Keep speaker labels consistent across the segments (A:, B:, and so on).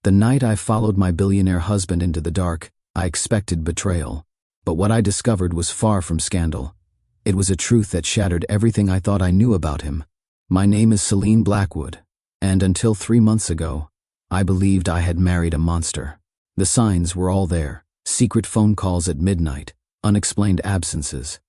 A: The night I followed my billionaire husband into the dark, I expected betrayal. But what I discovered was far from scandal. It was a truth that shattered everything I thought I knew about him. My name is Celine Blackwood, and until 3 months ago, I believed I had married a monster. The signs were all there: secret phone calls at midnight, unexplained absences,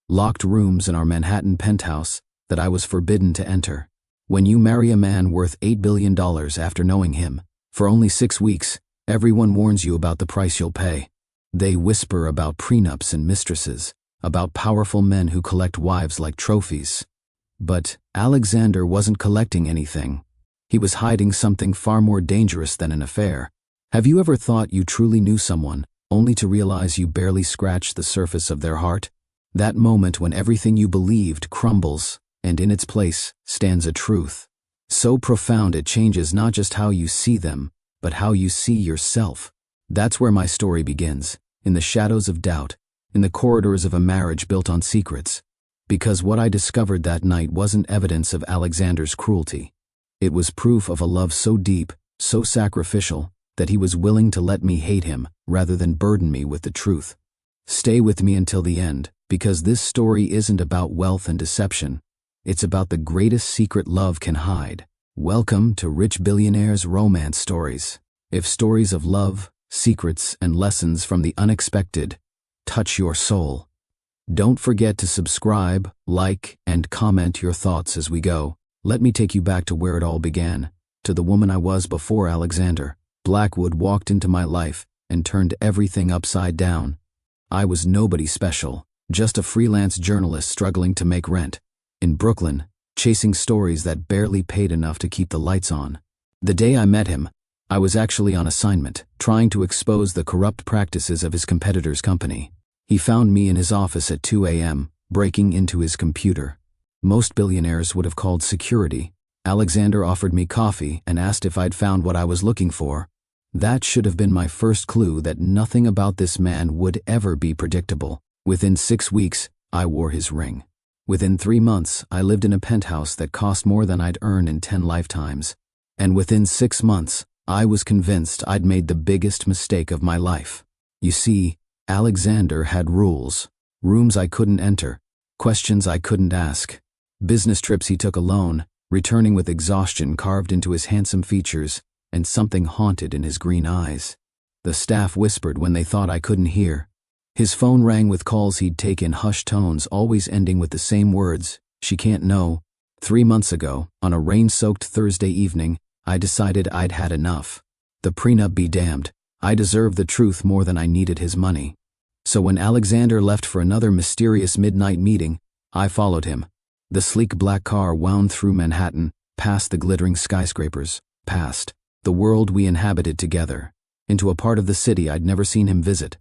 A: locked rooms in our Manhattan penthouse that I was forbidden to enter. When you marry a man worth $8 billion after knowing him for only 6 weeks, everyone warns you about the price you'll pay. They whisper about prenups and mistresses, about powerful men who collect wives like trophies. But Alexander wasn't collecting anything. He was hiding something far more dangerous than an affair. Have you ever thought you truly knew someone, only to realize you barely scratched the surface of their heart? That moment when everything you believed crumbles, and in its place stands a truth so profound it changes not just how you see them, but how you see yourself. That's where my story begins, in the shadows of doubt, in the corridors of a marriage built on secrets. Because what I discovered that night wasn't evidence of Alexander's cruelty. It was proof of a love so deep, so sacrificial, that he was willing to let me hate him rather than burden me with the truth. Stay with me until the end, because this story isn't about wealth and deception. It's about the greatest secret love can hide. Welcome to Rich Billionaires Romance Stories. If stories of love, secrets, and lessons from the unexpected touch your soul, don't forget to subscribe, like, and comment your thoughts as we go. Let me take you back to where it all began, to the woman I was before Alexander. Blackwood walked into my life and turned everything upside down. I was nobody special, just a freelance journalist struggling to make rent in Brooklyn, chasing stories that barely paid enough to keep the lights on. The day I met him, I was actually on assignment, trying to expose the corrupt practices of his competitor's company. He found me in his office at 2 a.m., breaking into his computer. Most billionaires would have called security. Alexander offered me coffee and asked if I'd found what I was looking for. That should have been my first clue that nothing about this man would ever be predictable. Within 6 weeks, I wore his ring. Within 3 months, I lived in a penthouse that cost more than I'd earned in 10 lifetimes. And within 6 months, I was convinced I'd made the biggest mistake of my life. You see, Alexander had rules. Rooms I couldn't enter, questions I couldn't ask, business trips he took alone, returning with exhaustion carved into his handsome features and something haunted in his green eyes. The staff whispered when they thought I couldn't hear. His phone rang with calls he'd take in hushed tones, always ending with the same words: "She can't know." 3 months ago, on a rain-soaked Thursday evening, I decided I'd had enough. The prenup be damned. I deserved the truth more than I needed his money. So when Alexander left for another mysterious midnight meeting, I followed him. The sleek black car wound through Manhattan, past the glittering skyscrapers, past the world we inhabited together, into a part of the city I'd never seen him visit.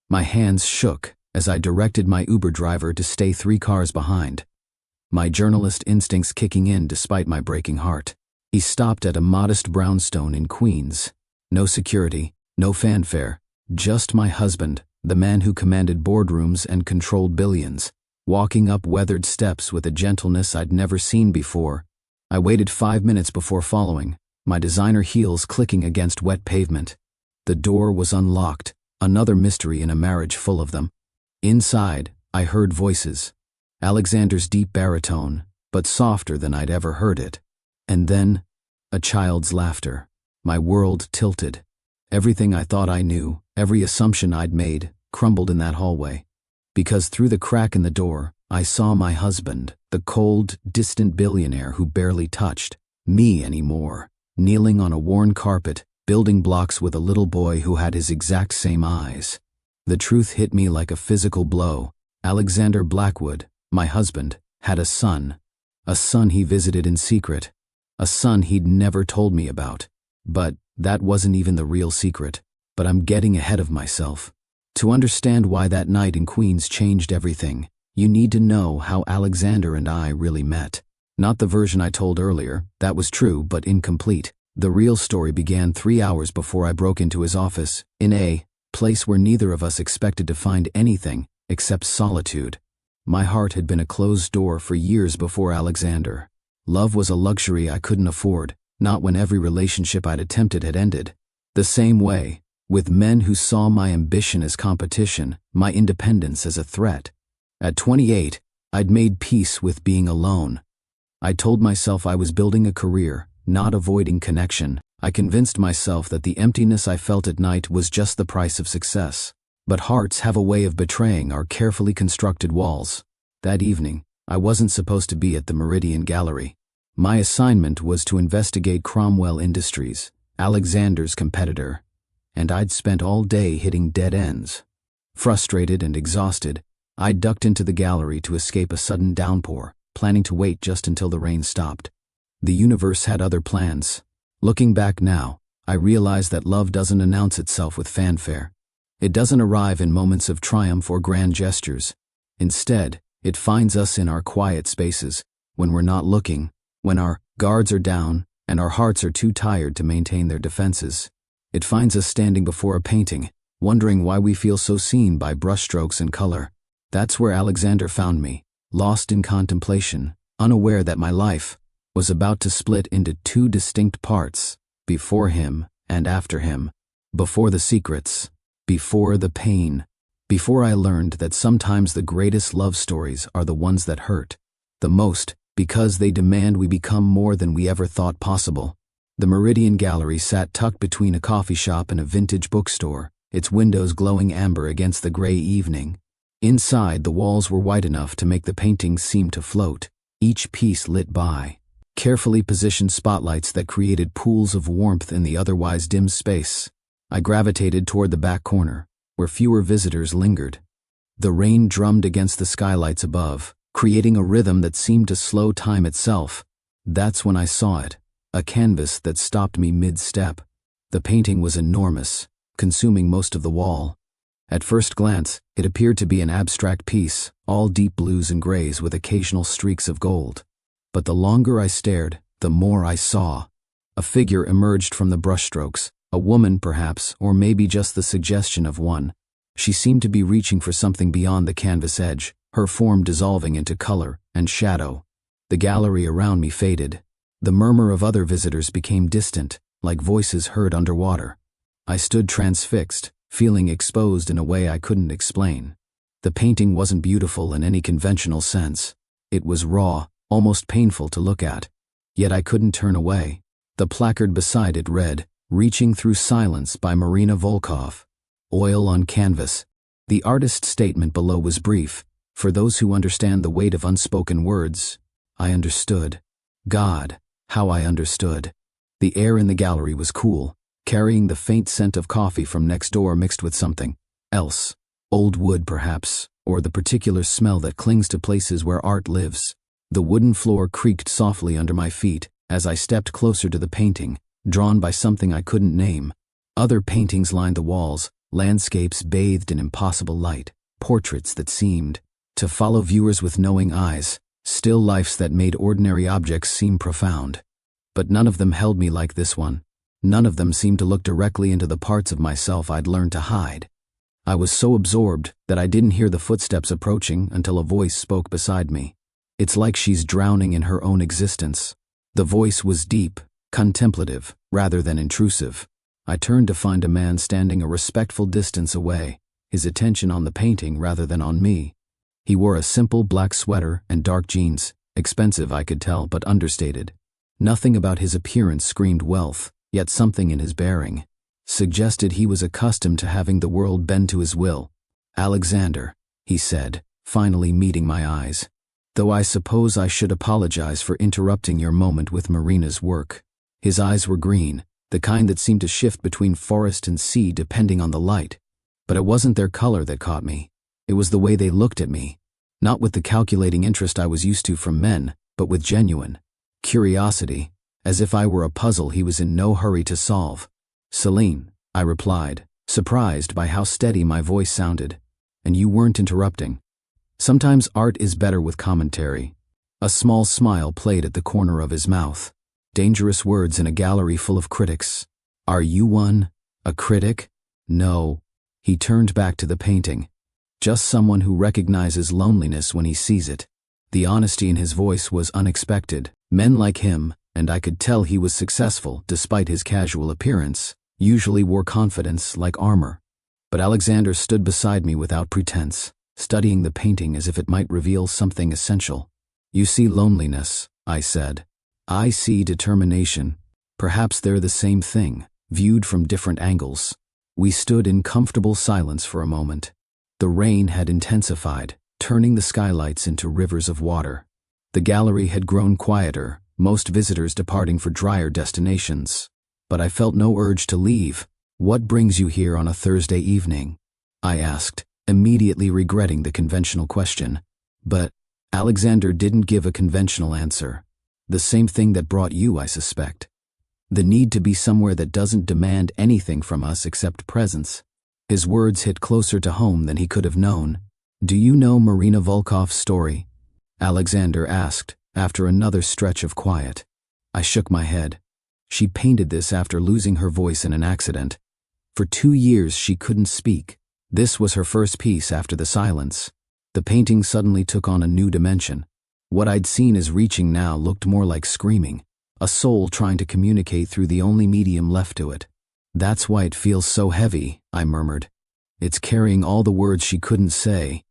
A: My hands shook as I directed my Uber driver to stay 3 cars behind, my journalist instincts kicking in despite my breaking heart. He stopped at a modest brownstone in Queens. No security, no fanfare, just my husband, the man who commanded boardrooms and controlled billions, walking up weathered steps with a gentleness I'd never seen before. I waited 5 minutes before following, my designer heels clicking against wet pavement. The door was unlocked, another mystery in a marriage full of them. Inside, I heard voices. Alexander's deep baritone, but softer than I'd ever heard it. And then, a child's laughter. My world tilted. Everything I thought I knew, every assumption I'd made, crumbled in that hallway. Because through the crack in the door, I saw my husband, the cold, distant billionaire who barely touched me anymore, kneeling on a worn carpet, building blocks with a little boy who had his exact same eyes. The truth hit me like a physical blow. Alexander Blackwood, my husband, had a son he visited in secret, a son he'd never told me about. But that wasn't even the real secret. But I'm getting ahead of myself. To understand why that night in Queens changed everything, you need to know how Alexander and I really met. Not the version I told earlier, that was true but incomplete. The real story began 3 hours before I broke into his office, in a place where neither of us expected to find anything except solitude. My heart had been a closed door for years before Alexander. Love was a luxury I couldn't afford, not when every relationship I'd attempted had ended. The same way, with men who saw my ambition as competition, my independence as a threat. At 28, I'd made peace with being alone. I told myself I was building a career, not avoiding connection. I convinced myself that the emptiness I felt at night was just the price of success. But hearts have a way of betraying our carefully constructed walls. That evening, I wasn't supposed to be at the Meridian Gallery. My assignment was to investigate Cromwell Industries, Alexander's competitor, and I'd spent all day hitting dead ends. Frustrated and exhausted, I ducked into the gallery to escape a sudden downpour, planning to wait just until the rain stopped. The universe had other plans. Looking back now, I realize that love doesn't announce itself with fanfare. It doesn't arrive in moments of triumph or grand gestures. Instead, it finds us in our quiet spaces, when we're not looking, when our guards are down and our hearts are too tired to maintain their defenses. It finds us standing before a painting, wondering why we feel so seen by brushstrokes and color. That's where Alexander found me, lost in contemplation, unaware that my life was about to split into two distinct parts, before him and after him, before the secrets, before the pain, before I learned that sometimes the greatest love stories are the ones that hurt the most because they demand we become more than we ever thought possible. The Meridian Gallery sat tucked between a coffee shop and a vintage bookstore, its windows glowing amber against the gray evening. Inside, the walls were wide enough to make the paintings seem to float, each piece lit by carefully positioned spotlights that created pools of warmth in the otherwise dim space. I gravitated toward the back corner, where fewer visitors lingered. The rain drummed against the skylights above, creating a rhythm that seemed to slow time itself. That's when I saw it, a canvas that stopped me mid-step. The painting was enormous, consuming most of the wall. At first glance, it appeared to be an abstract piece, all deep blues and grays with occasional streaks of gold. But the longer I stared, the more I saw. A figure emerged from the brushstrokes, a woman perhaps, or maybe just the suggestion of one. She seemed to be reaching for something beyond the canvas edge, her form dissolving into color and shadow. The gallery around me faded. The murmur of other visitors became distant, like voices heard underwater. I stood transfixed, feeling exposed in a way I couldn't explain. The painting wasn't beautiful in any conventional sense. It was raw, almost painful to look at. Yet I couldn't turn away. The placard beside it read, "Reaching Through Silence" by Marina Volkov. Oil on canvas. The artist's statement below was brief. For those who understand the weight of unspoken words, I understood. God, how I understood. The air in the gallery was cool, carrying the faint scent of coffee from next door mixed with something else. Old wood, perhaps, or the particular smell that clings to places where art lives. The wooden floor creaked softly under my feet as I stepped closer to the painting, drawn by something I couldn't name. Other paintings lined the walls, landscapes bathed in impossible light, portraits that seemed to follow viewers with knowing eyes, still lifes that made ordinary objects seem profound. But none of them held me like this one. None of them seemed to look directly into the parts of myself I'd learned to hide. I was so absorbed that I didn't hear the footsteps approaching until a voice spoke beside me. It's like she's drowning in her own existence. The voice was deep, contemplative, rather than intrusive. I turned to find a man standing a respectful distance away, his attention on the painting rather than on me. He wore a simple black sweater and dark jeans, expensive I could tell, but understated. Nothing about his appearance screamed wealth, yet something in his bearing suggested he was accustomed to having the world bend to his will. "Alexander," he said, finally meeting my eyes. "Though I suppose I should apologize for interrupting your moment with Marina's work." His eyes were green, the kind that seemed to shift between forest and sea depending on the light. But it wasn't their color that caught me. It was the way they looked at me. Not with the calculating interest I was used to from men, but with genuine curiosity, as if I were a puzzle he was in no hurry to solve. "Celine," I replied, surprised by how steady my voice sounded. "And you weren't interrupting. Sometimes art is better with commentary." A small smile played at the corner of his mouth. Dangerous words in a gallery full of critics. "Are you one? A critic?" "No." He turned back to the painting. "Just someone who recognizes loneliness when he sees it." The honesty in his voice was unexpected. Men like him, and I could tell he was successful despite his casual appearance, usually wore confidence like armor. But Alexander stood beside me without pretense, studying the painting as if it might reveal something essential. "You see loneliness," I said. "I see determination. Perhaps they're the same thing, viewed from different angles." We stood in comfortable silence for a moment. The rain had intensified, turning the skylights into rivers of water. The gallery had grown quieter, most visitors departing for drier destinations. But I felt no urge to leave. "What brings you here on a Thursday evening?" I asked, immediately regretting the conventional question. But Alexander didn't give a conventional answer. "The same thing that brought you, I suspect. The need to be somewhere that doesn't demand anything from us except presence." His words hit closer to home than he could have known. "Do you know Marina Volkov's story?" Alexander asked, after another stretch of quiet. I shook my head. She painted this after losing her voice in an accident. For 2 years she couldn't speak. This was her first piece after the silence. The painting suddenly took on a new dimension. What I'd seen as reaching now looked more like screaming, a soul trying to communicate through the only medium left to it. "That's why it feels so heavy," I murmured. "It's carrying all the words she couldn't say.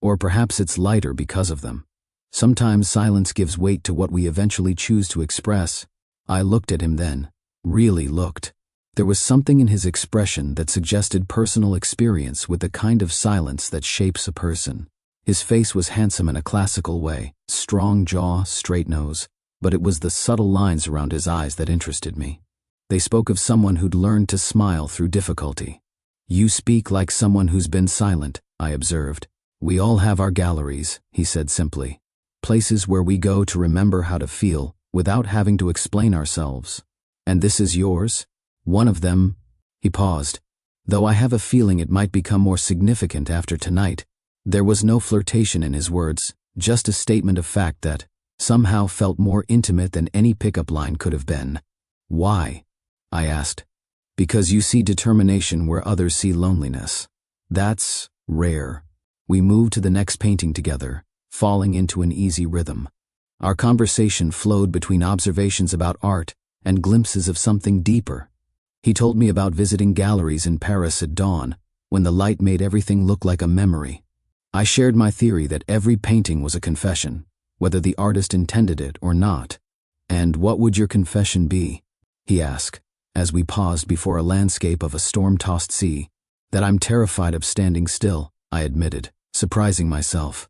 A: Or perhaps it's lighter because of them. Sometimes silence gives weight to what we eventually choose to express." I looked at him then, really looked. There was something in his expression that suggested personal experience with the kind of silence that shapes a person. His face was handsome in a classical way, strong jaw, straight nose, but it was the subtle lines around his eyes that interested me. They spoke of someone who'd learned to smile through difficulty. "You speak like someone who's been silent," I observed. "We all have our galleries," he said simply. "Places where we go to remember how to feel without having to explain ourselves. And this is yours?" "One of them." He paused. "Though I have a feeling it might become more significant after tonight." There was no flirtation in his words, just a statement of fact that somehow felt more intimate than any pickup line could have been. "Why?" I asked. "Because you see determination where others see loneliness. That's rare." We moved to the next painting together, falling into an easy rhythm. Our conversation flowed between observations about art and glimpses of something deeper. He told me about visiting galleries in Paris at dawn, when the light made everything look like a memory. I shared my theory that every painting was a confession, whether the artist intended it or not. "And what would your confession be?" he asked, as we paused before a landscape of a storm-tossed sea. "That I'm terrified of standing still," I admitted, surprising myself.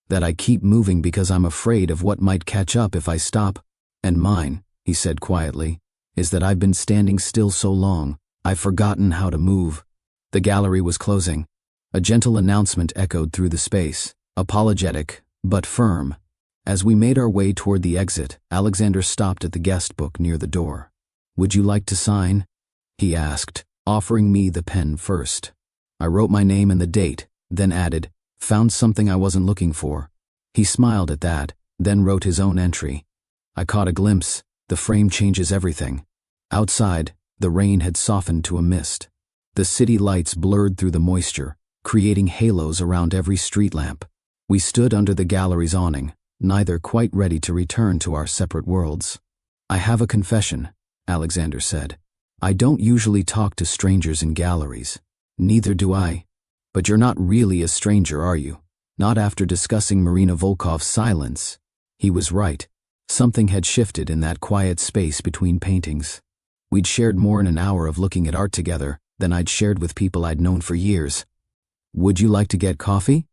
A: "That I keep moving because I'm afraid of what might catch up if I stop. And mine," he said quietly, "is that I've been standing still so long, I've forgotten how to move." The gallery was closing. A gentle announcement echoed through the space, apologetic, but firm. As we made our way toward the exit, Alexander stopped at the guest book near the door. "Would you like to sign?" he asked, offering me the pen first. I wrote my name and the date, then added, "Found something I wasn't looking for." He smiled at that, then wrote his own entry. I caught a glimpse. The frame changes everything. Outside, the rain had softened to a mist. The city lights blurred through the moisture, creating halos around every street lamp. We stood under the gallery's awning, neither quite ready to return to our separate worlds. "I have a confession," Alexander said. "I don't usually talk to strangers in galleries." "Neither do I. But you're not really a stranger, are you? Not after discussing Marina Volkov's silence." He was right. Something had shifted in that quiet space between paintings. We'd shared more in an hour of looking at art together than I'd shared with people I'd known for years. "Would you like to get coffee?"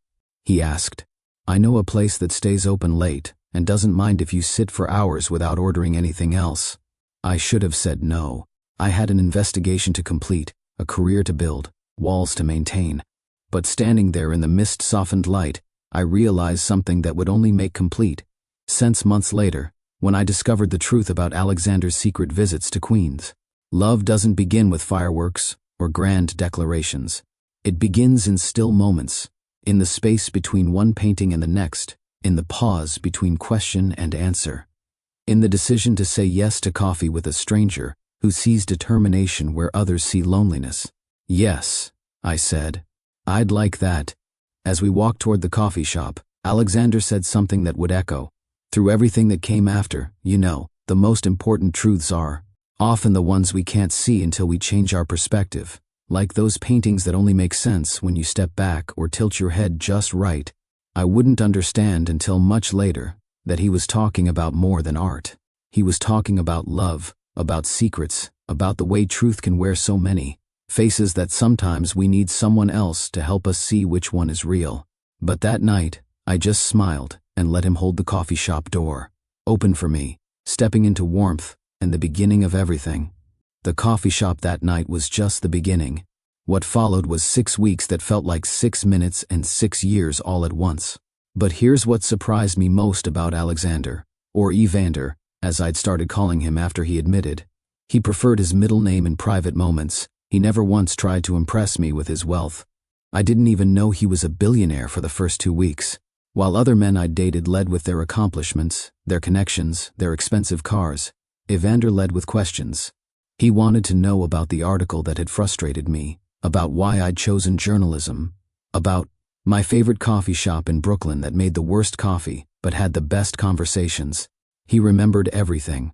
A: he asked. "I know a place that stays open late and doesn't mind if you sit for hours without ordering anything else." I should have said no. I had an investigation to complete, a career to build, walls to maintain. But standing there in the mist-softened light, I realized something that would only make complete sense months later, when I discovered the truth about Alexander's secret visits to Queens. Love doesn't begin with fireworks or grand declarations. It begins in still moments, in the space between one painting and the next, in the pause between question and answer, in the decision to say yes to coffee with a stranger who sees determination where others see loneliness. "Yes," I said. "I'd like that." As we walked toward the coffee shop, Alexander said something that would echo through everything that came after. "You know, the most important truths are Often the ones we can't see until we change our perspective, like those paintings that only make sense when you step back or tilt your head just right. I wouldn't understand until much later that he was talking about more than art. He was talking about love, about secrets, about the way truth can wear so many faces that sometimes we need someone else to help us see which one is real. But that night, I just smiled and let him hold the coffee shop door open for me, stepping into warmth and the beginning of everything. The coffee shop that night was just the beginning. What followed was 6 weeks that felt like 6 minutes and 6 years all at once. But here's what surprised me most about Alexander, or Evander, as I'd started calling him after he admitted. He preferred his middle name in private moments. He never once tried to impress me with his wealth. I didn't even know he was a billionaire for the first 2 weeks. While other men I'd dated led with their accomplishments, their connections, their expensive cars, Evander led with questions. He wanted to know about the article that had frustrated me, about why I'd chosen journalism, about my favorite coffee shop in Brooklyn that made the worst coffee but had the best conversations. He remembered everything.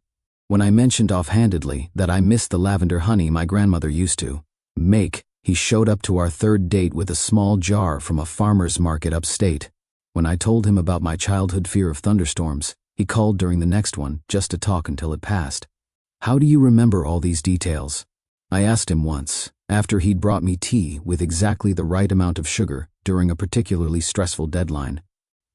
A: When I mentioned offhandedly that I missed the lavender honey my grandmother used to make, he showed up to our third date with a small jar from a farmer's market upstate. When I told him about my childhood fear of thunderstorms, he called during the next one just to talk until it passed. "How do you remember all these details?" I asked him once, after he'd brought me tea with exactly the right amount of sugar during a particularly stressful deadline.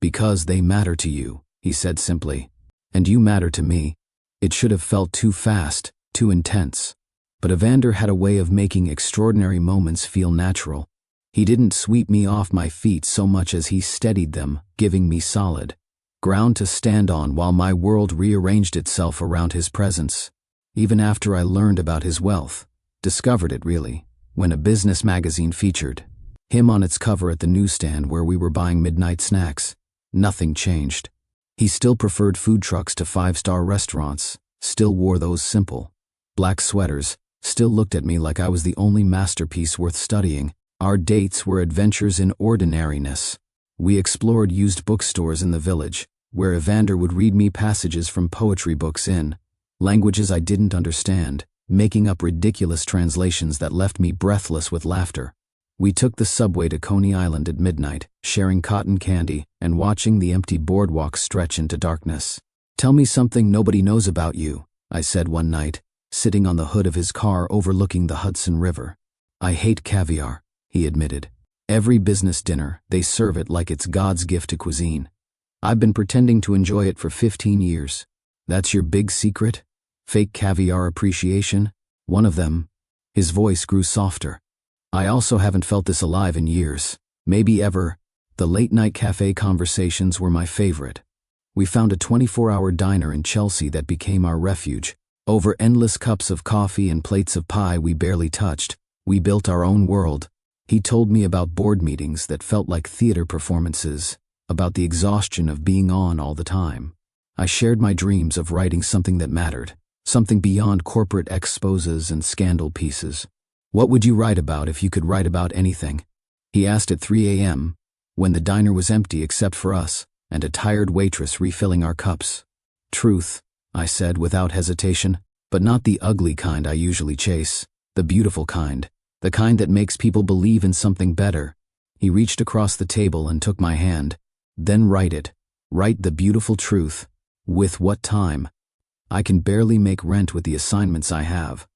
A: "Because they matter to you," he said simply. "And you matter to me." It should have felt too fast, too intense. But Evander had a way of making extraordinary moments feel natural. He didn't sweep me off my feet so much as he steadied them, giving me solid ground to stand on while my world rearranged itself around his presence. Even after I learned about his wealth, discovered it really, when a business magazine featured him on its cover at the newsstand where we were buying midnight snacks, nothing changed. He still preferred food trucks to 5-star restaurants, still wore those simple black sweaters, still looked at me like I was the only masterpiece worth studying. Our dates were adventures in ordinariness. We explored used bookstores in the village, where Evander would read me passages from poetry books in languages I didn't understand, making up ridiculous translations that left me breathless with laughter. We took the subway to Coney Island at midnight, sharing cotton candy and watching the empty boardwalk stretch into darkness. "Tell me something nobody knows about you," I said one night, sitting on the hood of his car overlooking the Hudson River. "I hate caviar," he admitted. "Every business dinner, they serve it like it's God's gift to cuisine. I've been pretending to enjoy it for 15 years. That's your big secret? Fake caviar appreciation? One of them." His voice grew softer. "I also haven't felt this alive in years. Maybe ever." The late-night cafe conversations were my favorite. We found a 24-hour diner in Chelsea that became our refuge. Over endless cups of coffee and plates of pie we barely touched, we built our own world. He told me about board meetings that felt like theater performances, about the exhaustion of being on all the time. I shared my dreams of writing something that mattered, something beyond corporate exposes and scandal pieces. "What would you write about if you could write about anything?" he asked at 3 a.m., when the diner was empty except for us and a tired waitress refilling our cups. "Truth," I said without hesitation, "but not the ugly kind I usually chase, the beautiful kind, the kind that makes people believe in something better." He reached across the table and took my hand. "Then write it. Write the beautiful truth. With what time? I can barely make rent with the assignments I have."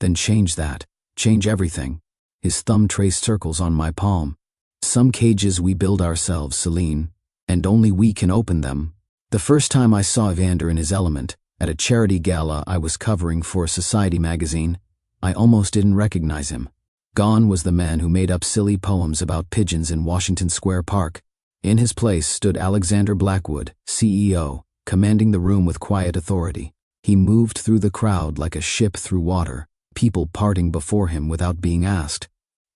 A: "Then change that. Change everything." His thumb traced circles on my palm. "Some cages we build ourselves, Celine, and only we can open them." The first time I saw Evander in his element, at a charity gala I was covering for a society magazine, I almost didn't recognize him. Gone was the man who made up silly poems about pigeons in Washington Square Park. In his place stood Alexander Blackwood, CEO, commanding the room with quiet authority. He moved through the crowd like a ship through water, people parting before him without being asked.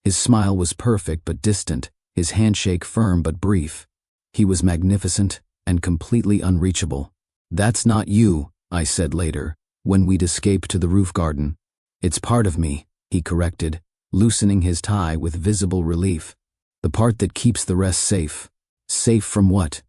A: His smile was perfect but distant, his handshake firm but brief. He was magnificent and completely unreachable. "That's not you," I said later, when we'd escaped to the roof garden. "It's part of me," he corrected, loosening his tie with visible relief. "The part that keeps the rest safe." "Safe from what?"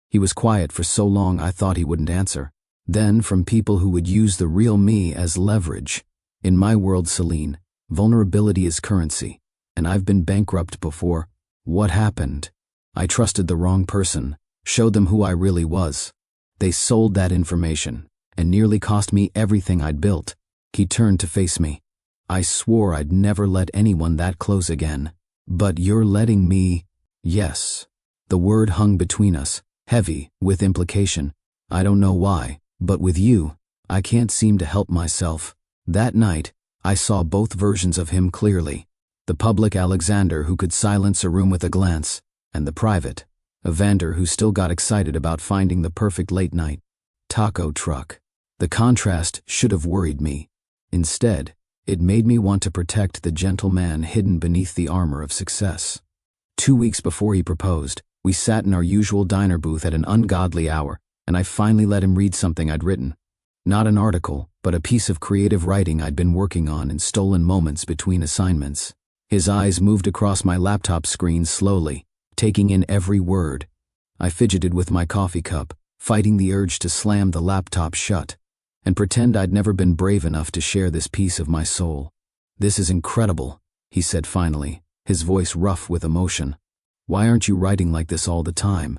A: He was quiet for so long I thought he wouldn't answer. Then from people who would use the real me as leverage. In my world, Celine, vulnerability is currency, and I've been bankrupt before. What happened? I trusted the wrong person, showed them who I really was. They sold that information, and nearly cost me everything I'd built. He turned to face me. I swore I'd never let anyone that close again. But you're letting me? Yes. The word hung between us, heavy, with implication. I don't know why, but with you, I can't seem to help myself. That night, I saw both versions of him clearly. The public Alexander who could silence a room with a glance, and the private, Evander who still got excited about finding the perfect late-night taco truck. The contrast should have worried me. Instead, it made me want to protect the gentle man hidden beneath the armor of success. 2 weeks before he proposed, we sat in our usual diner booth at an ungodly hour, and I finally let him read something I'd written. Not an article, but a piece of creative writing I'd been working on in stolen moments between assignments. His eyes moved across my laptop screen slowly, taking in every word. I fidgeted with my coffee cup, fighting the urge to slam the laptop shut and pretend I'd never been brave enough to share this piece of my soul. This is incredible, he said finally, his voice rough with emotion. Why aren't you writing like this all the time?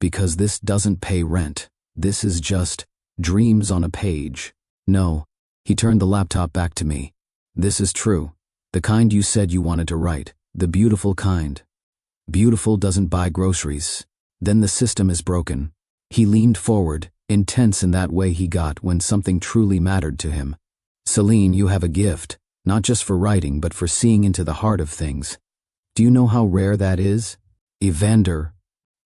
A: Because this doesn't pay rent. This is just dreams on a page. No, he turned the laptop back to me. This is true. The kind you said you wanted to write. The beautiful kind. Beautiful doesn't buy groceries. Then the system is broken. He leaned forward, intense in that way he got when something truly mattered to him. Celine, you have a gift, not just for writing but for seeing into the heart of things. Do you know how rare that is? Evander.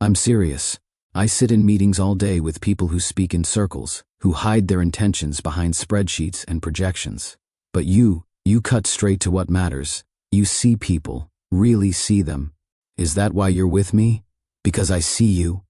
A: I'm serious. I sit in meetings all day with people who speak in circles, who hide their intentions behind spreadsheets and projections. But you cut straight to what matters. You see people, really see them. Is that why you're with me? Because I see you.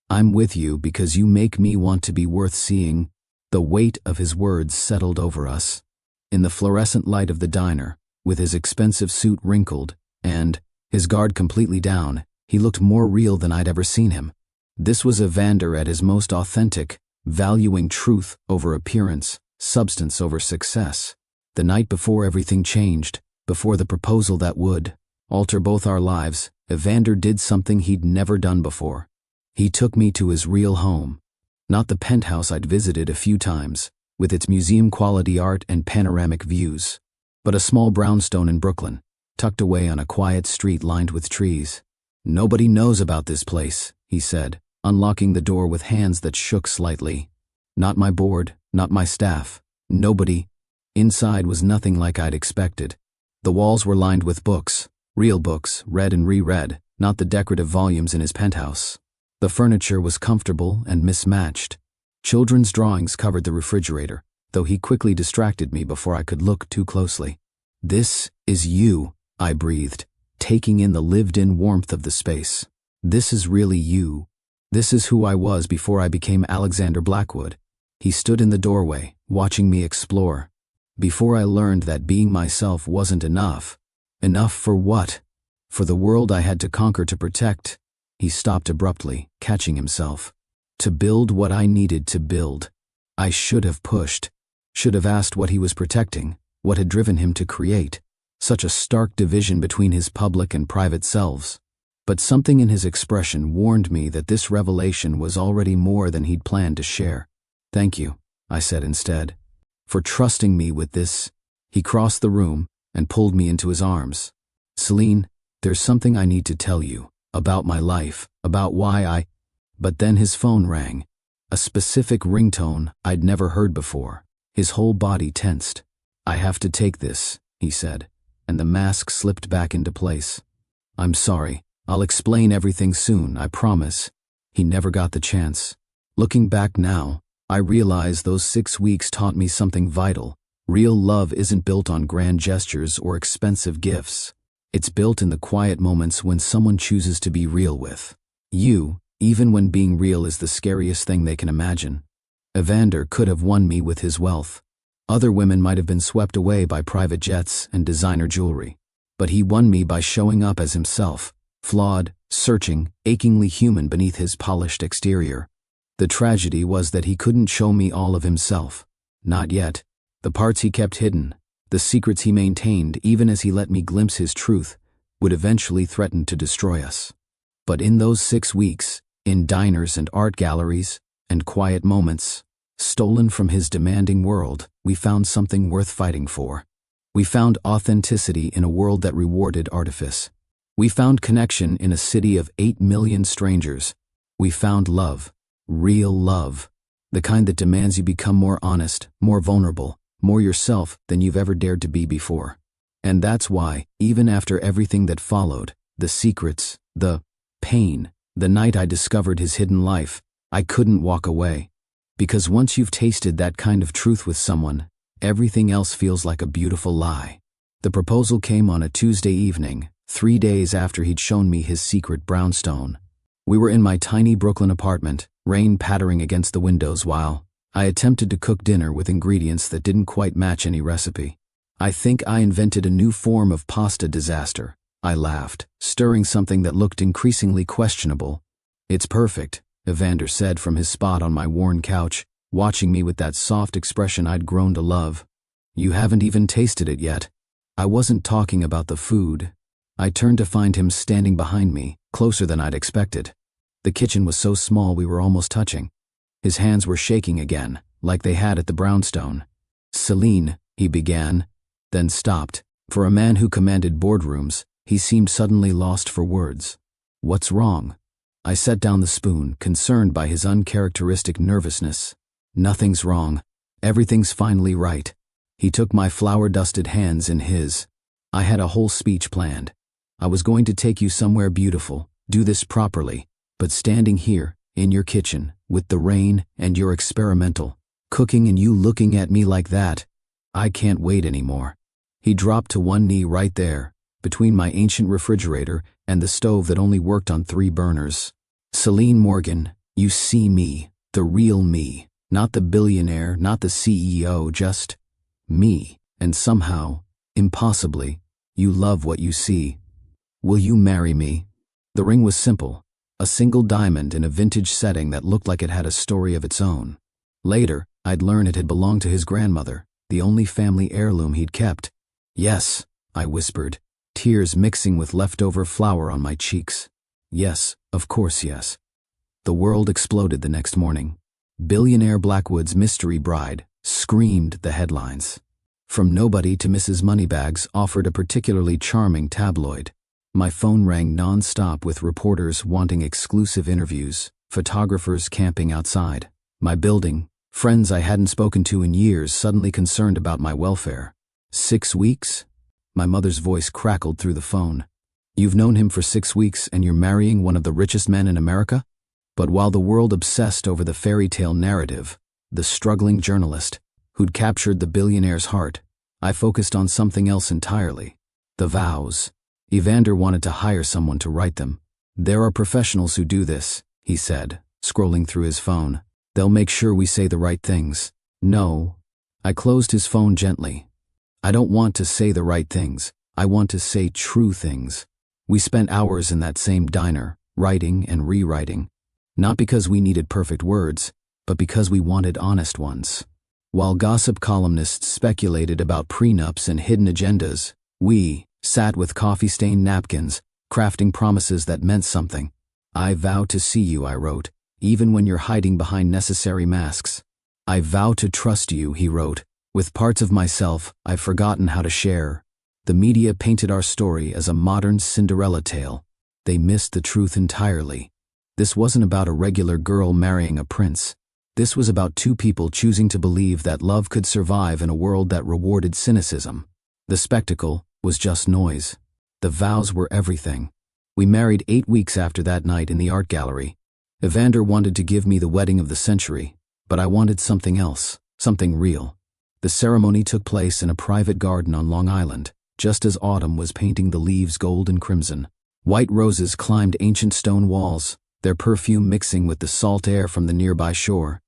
A: I'm with you because you make me want to be worth seeing. The weight of his words settled over us. In the fluorescent light of the diner, with his expensive suit wrinkled and his guard completely down, he looked more real than I'd ever seen him. This was Evander at his most authentic, valuing truth over appearance, substance over success. The night before everything changed, before the proposal that would alter both our lives, Evander did something he'd never done before. He took me to his real home. Not the penthouse I'd visited a few times, with its museum-quality art and panoramic views, but a small brownstone in Brooklyn, tucked away on a quiet street lined with trees. Nobody knows about this place, he said, unlocking the door with hands that shook slightly. Not my board, not my staff, nobody. Inside was nothing like I'd expected. The walls were lined with books, real books, read and reread, not the decorative volumes in his penthouse. The furniture was comfortable and mismatched. Children's drawings covered the refrigerator, though he quickly distracted me before I could look too closely. This is you, I breathed, taking in the lived-in warmth of the space. This is really you. This is who I was before I became Alexander Blackwood. He stood in the doorway, watching me explore. Before I learned that being myself wasn't enough. Enough for what? For the world I had to conquer to protect. He stopped abruptly, catching himself. To build what I needed to build. I should have pushed. Should have asked what he was protecting, what had driven him to create. Such a stark division between his public and private selves. But something in his expression warned me that this revelation was already more than he'd planned to share. Thank you, I said instead, for trusting me with this. He crossed the room and pulled me into his arms. Celine, there's something I need to tell you. About my life, about why I... But then his phone rang. A specific ringtone I'd never heard before. His whole body tensed. I have to take this, he said, and the mask slipped back into place. I'm sorry. I'll explain everything soon, I promise. He never got the chance. Looking back now, I realize those 6 weeks taught me something vital. Real love isn't built on grand gestures or expensive gifts. It's built in the quiet moments when someone chooses to be real with you, even when being real is the scariest thing they can imagine. Evander could have won me with his wealth. Other women might have been swept away by private jets and designer jewelry. But he won me by showing up as himself, flawed, searching, achingly human beneath his polished exterior. The tragedy was that he couldn't show me all of himself. Not yet. The parts he kept hidden, the secrets he maintained even as he let me glimpse his truth, would eventually threaten to destroy us. But in those 6 weeks, in diners and art galleries, and quiet moments, stolen from his demanding world, we found something worth fighting for. We found authenticity in a world that rewarded artifice. We found connection in a city of 8 million strangers. We found love, real love, the kind that demands you become more honest, more vulnerable, more yourself than you've ever dared to be before. And that's why, even after everything that followed, the secrets, the pain, the night I discovered his hidden life, I couldn't walk away. Because once you've tasted that kind of truth with someone, everything else feels like a beautiful lie. The proposal came on a Tuesday evening, 3 days after he'd shown me his secret brownstone. We were in my tiny Brooklyn apartment, rain pattering against the windows while I attempted to cook dinner with ingredients that didn't quite match any recipe. I think I invented a new form of pasta disaster. I laughed, stirring something that looked increasingly questionable. "It's perfect," Evander said from his spot on my worn couch, watching me with that soft expression I'd grown to love. "You haven't even tasted it yet." I wasn't talking about the food. I turned to find him standing behind me, closer than I'd expected. The kitchen was so small we were almost touching. His hands were shaking again, like they had at the brownstone. "Celine," he began, then stopped. For a man who commanded boardrooms, he seemed suddenly lost for words. "What's wrong?" I set down the spoon, concerned by his uncharacteristic nervousness. "Nothing's wrong. Everything's finally right." He took my flour-dusted hands in his. I had a whole speech planned. I was going to take you somewhere beautiful, do this properly, but standing here, in your kitchen, with the rain and your experimental cooking and you looking at me like that, I can't wait anymore. He dropped to one knee right there, between my ancient refrigerator and the stove that only worked on 3 burners. "Celine Morgan, you see me, the real me, not the billionaire, not the CEO, just me, and somehow, impossibly, you love what you see. Will you marry me?" The ring was simple, a single diamond in a vintage setting that looked like it had a story of its own. Later, I'd learn it had belonged to his grandmother, the only family heirloom he'd kept. "Yes," I whispered, tears mixing with leftover flour on my cheeks. "Yes, of course yes." The world exploded the next morning. "Billionaire Blackwood's Mystery Bride," screamed the headlines. From Nobody to Mrs. Moneybags offered a particularly charming tabloid. My phone rang non-stop with reporters wanting exclusive interviews, photographers camping outside my building, friends I hadn't spoken to in years suddenly concerned about my welfare. 6 weeks? My mother's voice crackled through the phone. "You've known him for 6 weeks and you're marrying one of the richest men in America?" But while the world obsessed over the fairy tale narrative, the struggling journalist, who'd captured the billionaire's heart, I focused on something else entirely. The vows. Evander wanted to hire someone to write them. "There are professionals who do this," he said, scrolling through his phone. "They'll make sure we say the right things." "No." I closed his phone gently. "I don't want to say the right things. I want to say true things." We spent hours in that same diner, writing and rewriting. Not because we needed perfect words, but because we wanted honest ones. While gossip columnists speculated about prenups and hidden agendas, we sat with coffee-stained napkins, crafting promises that meant something. "I vow to see you," I wrote, "even when you're hiding behind necessary masks." "I vow to trust you," he wrote, "with parts of myself I've forgotten how to share." The media painted our story as a modern Cinderella tale. They missed the truth entirely. This wasn't about a regular girl marrying a prince. This was about 2 people choosing to believe that love could survive in a world that rewarded cynicism. The spectacle was just noise. The vows were everything. We married 8 weeks after that night in the art gallery. Evander wanted to give me the wedding of the century, but I wanted something else, something real. The ceremony took place in a private garden on Long Island, just as autumn was painting the leaves gold and crimson. White roses climbed ancient stone walls, their perfume mixing with the salt air from the nearby shore.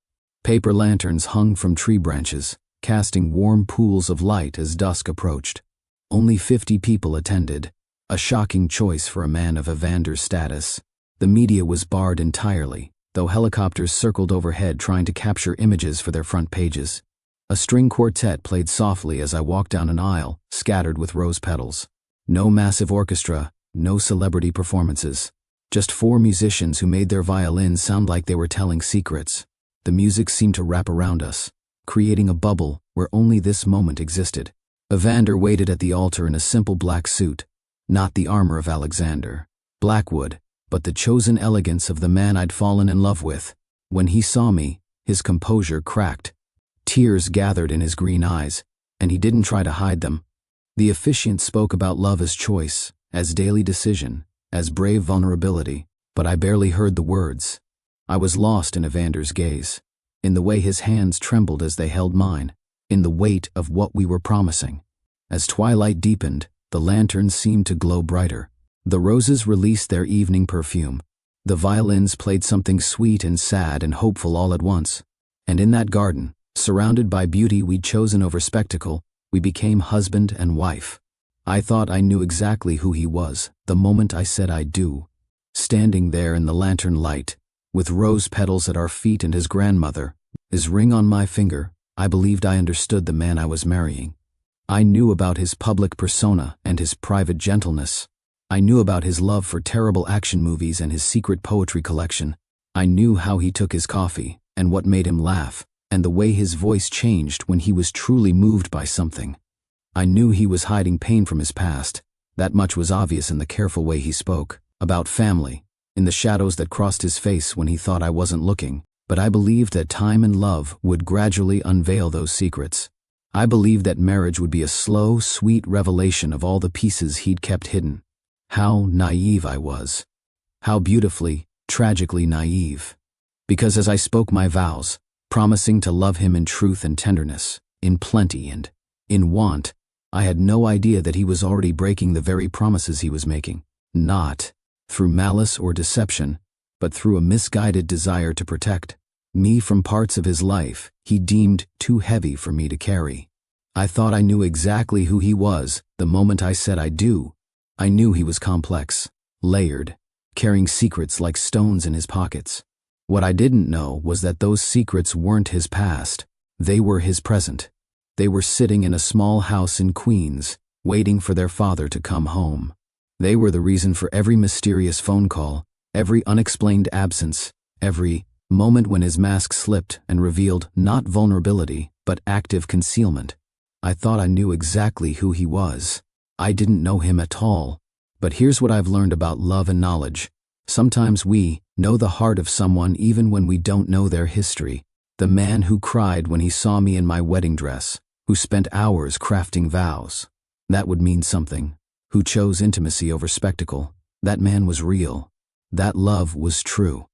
A: Paper lanterns hung from tree branches, casting warm pools of light as dusk approached. Only 50 people attended, a shocking choice for a man of Evander's status. The media was barred entirely, though helicopters circled overhead trying to capture images for their front pages. A string quartet played softly as I walked down an aisle, scattered with rose petals. No massive orchestra, no celebrity performances. Just 4 musicians who made their violins sound like they were telling secrets. The music seemed to wrap around us, creating a bubble where only this moment existed. Evander waited at the altar in a simple black suit, not the armor of Alexander Blackwood, but the chosen elegance of the man I'd fallen in love with. When he saw me, his composure cracked. Tears gathered in his green eyes, and he didn't try to hide them. The officiant spoke about love as choice, as daily decision, as brave vulnerability, but I barely heard the words. I was lost in Evander's gaze, in the way his hands trembled as they held mine, in the weight of what we were promising. As twilight deepened, the lanterns seemed to glow brighter. The roses released their evening perfume. The violins played something sweet and sad and hopeful all at once. And in that garden, surrounded by beauty we'd chosen over spectacle, we became husband and wife. I thought I knew exactly who he was the moment I said I do. Standing there in the lantern light, with rose petals at our feet and his grandmother, his ring on my finger, I believed I understood the man I was marrying. I knew about his public persona and his private gentleness. I knew about his love for terrible action movies and his secret poetry collection. I knew how he took his coffee, and what made him laugh, and the way his voice changed when he was truly moved by something. I knew he was hiding pain from his past. That much was obvious in the careful way he spoke, about family, in the shadows that crossed his face when he thought I wasn't looking. But I believed that time and love would gradually unveil those secrets. I believed that marriage would be a slow, sweet revelation of all the pieces he'd kept hidden. How naive I was. How beautifully, tragically naive. Because as I spoke my vows, promising to love him in truth and tenderness, in plenty and in want, I had no idea that he was already breaking the very promises he was making. Not through malice or deception, but through a misguided desire to protect me from parts of his life he deemed too heavy for me to carry. I thought I knew exactly who he was the moment I said I do. I knew he was complex, layered, carrying secrets like stones in his pockets. What I didn't know was that those secrets weren't his past. They were his present. They were sitting in a small house in Queens, waiting for their father to come home. They were the reason for every mysterious phone call, every unexplained absence, every moment when his mask slipped and revealed not vulnerability, but active concealment. I thought I knew exactly who he was. I didn't know him at all. But here's what I've learned about love and knowledge. Sometimes we know the heart of someone even when we don't know their history. The man who cried when he saw me in my wedding dress, who spent hours crafting vows. That would mean something. Who chose intimacy over spectacle. That man was real. That love was true.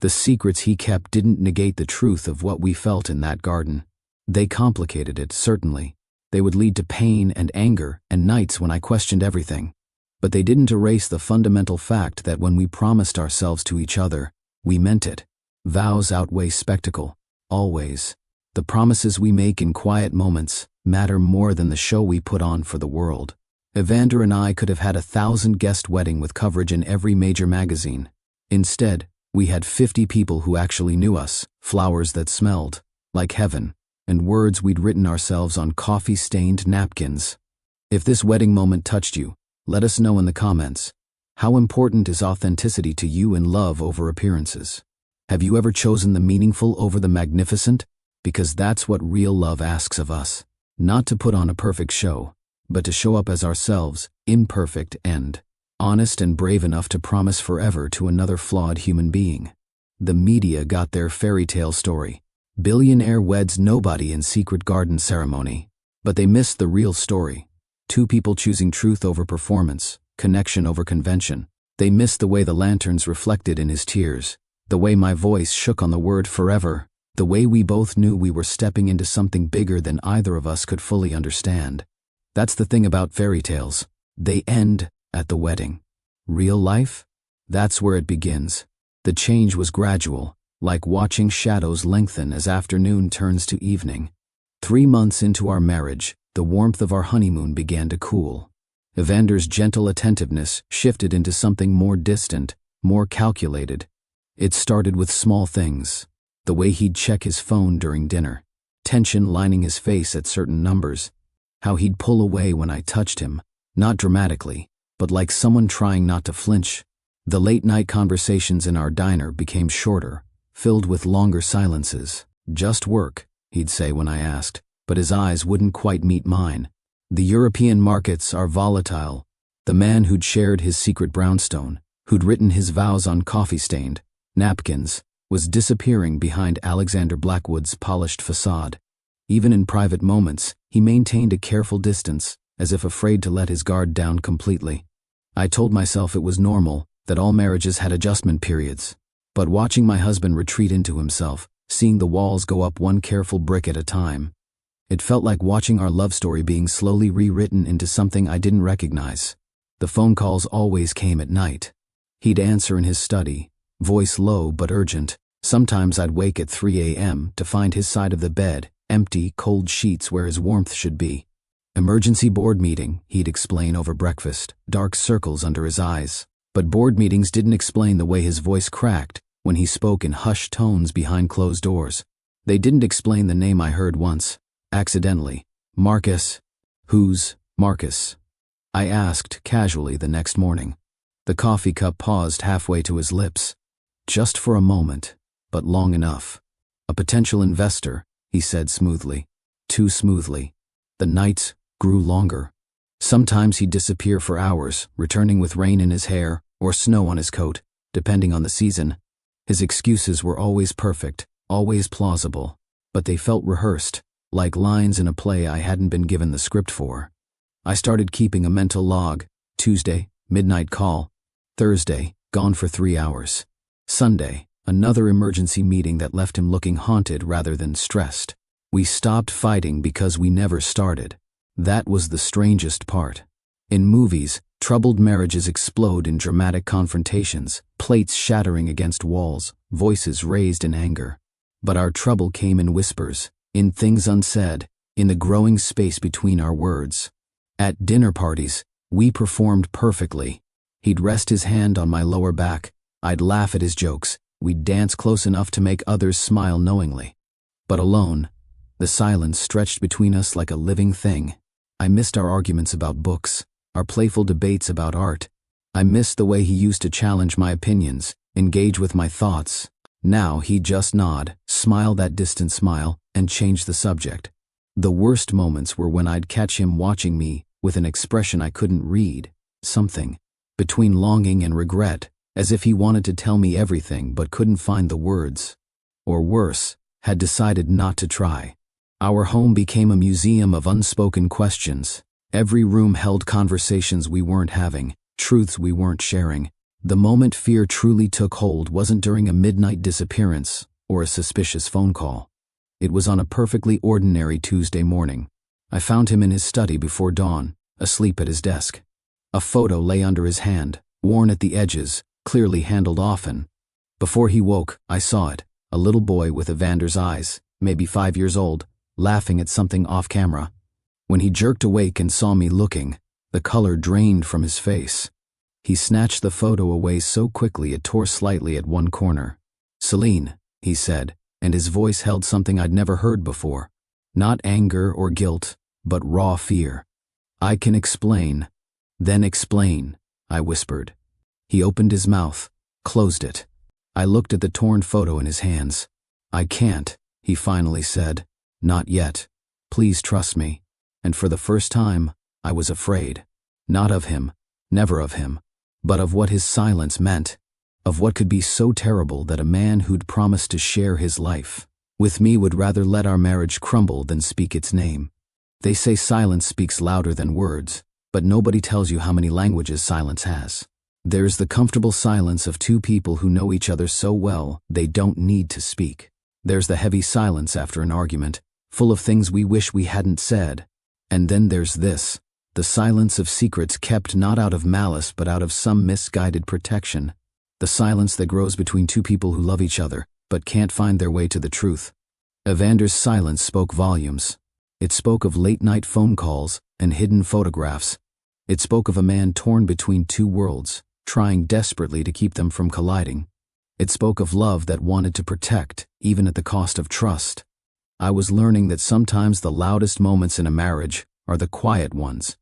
A: The secrets he kept didn't negate the truth of what we felt in that garden. They complicated it, certainly. They would lead to pain and anger and nights when I questioned everything. But they didn't erase the fundamental fact that when we promised ourselves to each other, we meant it. Vows outweigh spectacle, always. The promises we make in quiet moments matter more than the show we put on for the world. Evander and I could have had 1,000-guest wedding with coverage in every major magazine. Instead, we had 50 people who actually knew us, flowers that smelled like heaven, and words we'd written ourselves on coffee-stained napkins. If this wedding moment touched you, let us know in the comments. How important is authenticity to you in love over appearances? Have you ever chosen the meaningful over the magnificent? Because that's what real love asks of us. Not to put on a perfect show, but to show up as ourselves, imperfect and honest and brave enough to promise forever to another flawed human being. The media got their fairy tale story. Billionaire weds nobody in secret garden ceremony. But they missed the real story. 2 people choosing truth over performance, connection over convention. They missed the way the lanterns reflected in his tears, the way my voice shook on the word forever, the way we both knew we were stepping into something bigger than either of us could fully understand. That's the thing about fairy tales. They end at the wedding. Real life? That's where it begins. The change was gradual, like watching shadows lengthen as afternoon turns to evening. 3 months into our marriage, the warmth of our honeymoon began to cool. Evander's gentle attentiveness shifted into something more distant, more calculated. It started with small things. The way he'd check his phone during dinner, tension lining his face at certain numbers, how he'd pull away when I touched him, not dramatically, but like someone trying not to flinch. The late-night conversations in our diner became shorter, filled with longer silences. "Just work," he'd say when I asked, but his eyes wouldn't quite meet mine. The European markets are volatile. The man who'd shared his secret brownstone, who'd written his vows on coffee-stained napkins, was disappearing behind Alexander Blackwood's polished facade. Even in private moments, he maintained a careful distance, as if afraid to let his guard down completely. I told myself it was normal, that all marriages had adjustment periods. But watching my husband retreat into himself, seeing the walls go up one careful brick at a time, it felt like watching our love story being slowly rewritten into something I didn't recognize. The phone calls always came at night. He'd answer in his study, voice low but urgent. Sometimes I'd wake at 3 a.m. to find his side of the bed, empty, cold sheets where his warmth should be. "Emergency board meeting," he'd explain over breakfast, dark circles under his eyes. But board meetings didn't explain the way his voice cracked when he spoke in hushed tones behind closed doors. They didn't explain the name I heard once, accidentally. "Marcus." "Who's Marcus?" I asked casually the next morning. The coffee cup paused halfway to his lips. Just for a moment, but long enough. "A potential investor," he said smoothly. Too smoothly. The nights grew longer. Sometimes he'd disappear for hours, returning with rain in his hair or snow on his coat, depending on the season. His excuses were always perfect, always plausible, but they felt rehearsed, like lines in a play I hadn't been given the script for. I started keeping a mental log. Tuesday, midnight call. Thursday, gone for 3 hours. Sunday, another emergency meeting that left him looking haunted rather than stressed. We stopped fighting because we never started. That was the strangest part. In movies, troubled marriages explode in dramatic confrontations, plates shattering against walls, voices raised in anger. But our trouble came in whispers, in things unsaid, in the growing space between our words. At dinner parties, we performed perfectly. He'd rest his hand on my lower back. I'd laugh at his jokes. We'd dance close enough to make others smile knowingly. But alone, the silence stretched between us like a living thing. I missed our arguments about books, our playful debates about art. I missed the way he used to challenge my opinions, engage with my thoughts. Now he'd just nod, smile that distant smile, and change the subject. The worst moments were when I'd catch him watching me with an expression I couldn't read, something between longing and regret, as if he wanted to tell me everything but couldn't find the words. Or worse, had decided not to try. Our home became a museum of unspoken questions. Every room held conversations we weren't having, truths we weren't sharing. The moment fear truly took hold wasn't during a midnight disappearance or a suspicious phone call. It was on a perfectly ordinary Tuesday morning. I found him in his study before dawn, asleep at his desk. A photo lay under his hand, worn at the edges, clearly handled often. Before he woke, I saw it, a little boy with Evander's eyes, maybe 5 years old, laughing at something off camera. When he jerked awake and saw me looking, the color drained from his face. He snatched the photo away so quickly it tore slightly at one corner. "Celine," he said, and his voice held something I'd never heard before. Not anger or guilt, but raw fear. "I can explain." "Then explain," I whispered. He opened his mouth, closed it. I looked at the torn photo in his hands. "I can't," he finally said. "Not yet. Please trust me." And for the first time, I was afraid. Not of him, never of him, but of what his silence meant, of what could be so terrible that a man who'd promised to share his life with me would rather let our marriage crumble than speak its name. They say silence speaks louder than words, but nobody tells you how many languages silence has. There's the comfortable silence of two people who know each other so well they don't need to speak. There's the heavy silence after an argument, full of things we wish we hadn't said. And then there's this, the silence of secrets kept not out of malice but out of some misguided protection. The silence that grows between two people who love each other but can't find their way to the truth. Evander's silence spoke volumes. It spoke of late-night phone calls and hidden photographs. It spoke of a man torn between two worlds, trying desperately to keep them from colliding. It spoke of love that wanted to protect, even at the cost of trust. I was learning that sometimes the loudest moments in a marriage are the quiet ones.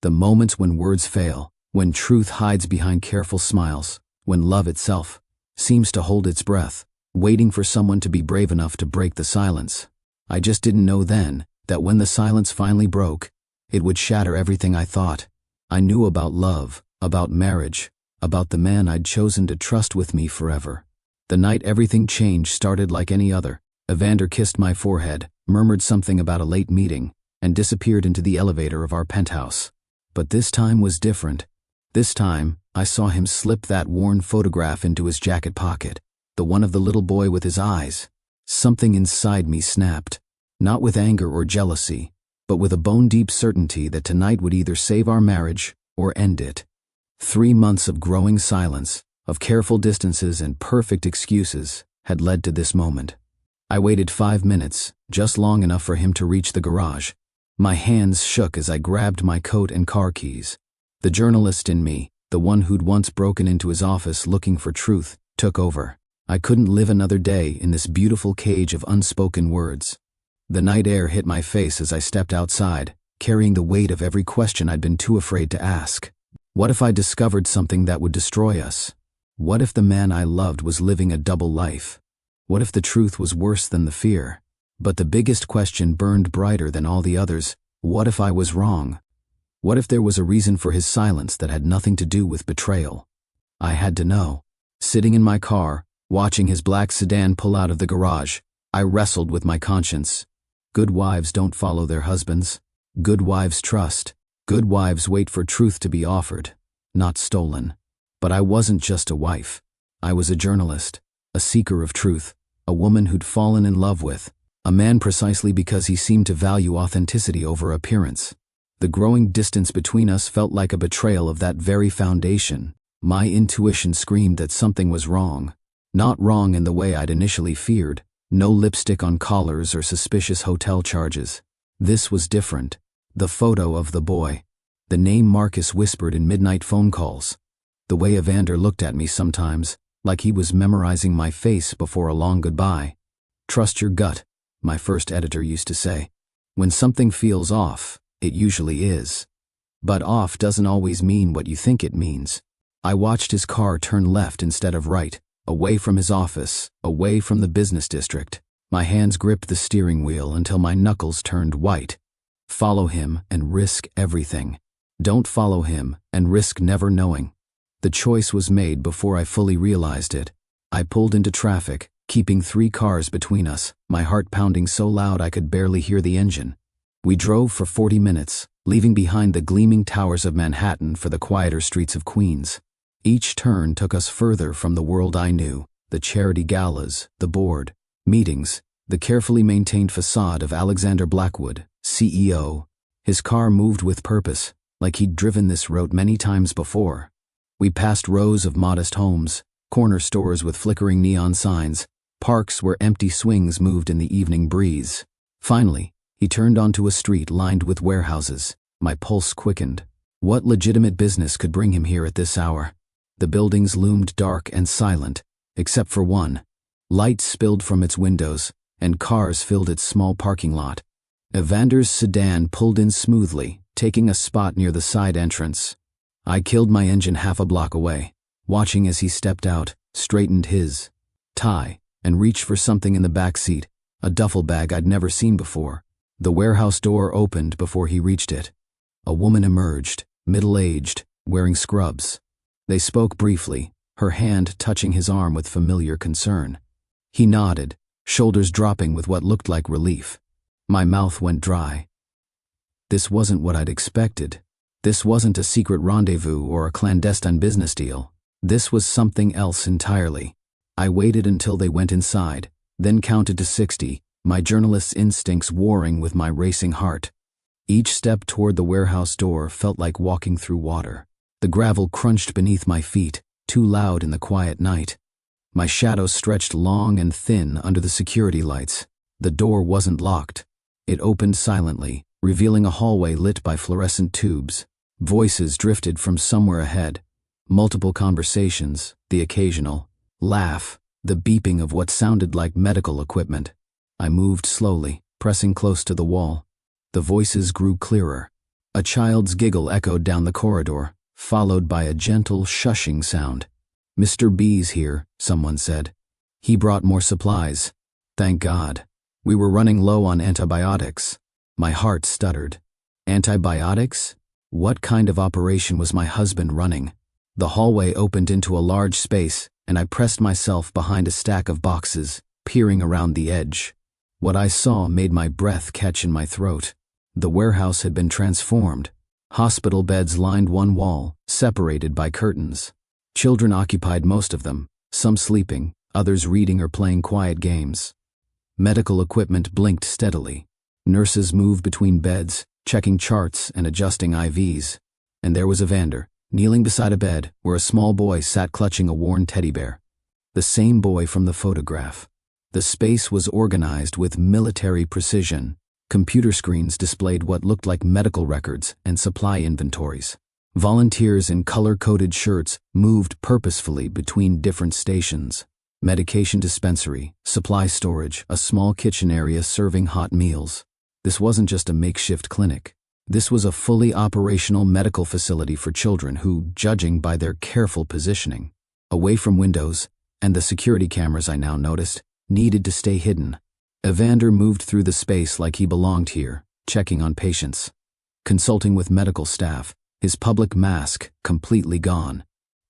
A: The moments when words fail, when truth hides behind careful smiles, when love itself seems to hold its breath, waiting for someone to be brave enough to break the silence. I just didn't know then that when the silence finally broke, it would shatter everything I thought I knew about love, about marriage, about the man I'd chosen to trust with me forever. The night everything changed started like any other. Evander kissed my forehead, murmured something about a late meeting, and disappeared into the elevator of our penthouse. But this time was different. This time, I saw him slip that worn photograph into his jacket pocket, the one of the little boy with his eyes. Something inside me snapped, not with anger or jealousy, but with a bone-deep certainty that tonight would either save our marriage or end it. 3 months of growing silence, of careful distances and perfect excuses, had led to this moment. I waited 5 minutes, just long enough for him to reach the garage. My hands shook as I grabbed my coat and car keys. The journalist in me, the one who'd once broken into his office looking for truth, took over. I couldn't live another day in this beautiful cage of unspoken words. The night air hit my face as I stepped outside, carrying the weight of every question I'd been too afraid to ask. What if I discovered something that would destroy us? What if the man I loved was living a double life? What if the truth was worse than the fear? But the biggest question burned brighter than all the others. What if I was wrong? What if there was a reason for his silence that had nothing to do with betrayal? I had to know. Sitting in my car, watching his black sedan pull out of the garage, I wrestled with my conscience. Good wives don't follow their husbands. Good wives trust. Good wives wait for truth to be offered, not stolen. But I wasn't just a wife. I was a journalist, a seeker of truth, a woman who'd fallen in love with, a man precisely because he seemed to value authenticity over appearance. The growing distance between us felt like a betrayal of that very foundation. My intuition screamed that something was wrong. Not wrong in the way I'd initially feared. No lipstick on collars or suspicious hotel charges. This was different. The photo of the boy. The name Marcus whispered in midnight phone calls. The way Evander looked at me sometimes, like he was memorizing my face before a long goodbye. Trust your gut, my first editor used to say. When something feels off, it usually is. But off doesn't always mean what you think it means. I watched his car turn left instead of right, away from his office, away from the business district. My hands gripped the steering wheel until my knuckles turned white. Follow him and risk everything. Don't follow him and risk never knowing. The choice was made before I fully realized it. I pulled into traffic, keeping 3 cars between us, my heart pounding so loud I could barely hear the engine. We drove for 40 minutes, leaving behind the gleaming towers of Manhattan for the quieter streets of Queens. Each turn took us further from the world I knew, the charity galas, the board, meetings, the carefully maintained facade of Alexander Blackwood, CEO. His car moved with purpose, like he'd driven this road many times before. We passed rows of modest homes, corner stores with flickering neon signs, parks where empty swings moved in the evening breeze. Finally, he turned onto a street lined with warehouses. My pulse quickened. What legitimate business could bring him here at this hour? The buildings loomed dark and silent, except for one. Light spilled from its windows, and cars filled its small parking lot. Evander's sedan pulled in smoothly, taking a spot near the side entrance. I killed my engine half a block away, watching as he stepped out, straightened his tie, and reached for something in the back seat, a duffel bag I'd never seen before. The warehouse door opened before he reached it. A woman emerged, middle-aged, wearing scrubs. They spoke briefly, her hand touching his arm with familiar concern. He nodded, shoulders dropping with what looked like relief. My mouth went dry. This wasn't what I'd expected. This wasn't a secret rendezvous or a clandestine business deal. This was something else entirely. I waited until they went inside, then counted to 60, my journalist's instincts warring with my racing heart. Each step toward the warehouse door felt like walking through water. The gravel crunched beneath my feet, too loud in the quiet night. My shadow stretched long and thin under the security lights. The door wasn't locked. It opened silently, revealing a hallway lit by fluorescent tubes. Voices drifted from somewhere ahead. Multiple conversations, the occasional, laugh, the beeping of what sounded like medical equipment. I moved slowly, pressing close to the wall. The voices grew clearer. A child's giggle echoed down the corridor, followed by a gentle shushing sound. "Mr. B's here," someone said. "He brought more supplies." Thank God. We were running low on antibiotics. My heart stuttered. Antibiotics? What kind of operation was my husband running? The hallway opened into a large space, and I pressed myself behind a stack of boxes, peering around the edge. What I saw made my breath catch in my throat. The warehouse had been transformed. Hospital beds lined one wall, separated by curtains. Children occupied most of them, some sleeping, others reading or playing quiet games. Medical equipment blinked steadily. Nurses moved between beds, checking charts and adjusting IVs. And there was Evander, kneeling beside a bed where a small boy sat clutching a worn teddy bear. The same boy from the photograph. The space was organized with military precision. Computer screens displayed what looked like medical records and supply inventories. Volunteers in color-coded shirts moved purposefully between different stations. Medication dispensary, supply storage, a small kitchen area serving hot meals. This wasn't just a makeshift clinic. This was a fully operational medical facility for children who, judging by their careful positioning, away from windows and the security cameras I now noticed, needed to stay hidden. Evander moved through the space like he belonged here, checking on patients, consulting with medical staff, his public mask completely gone.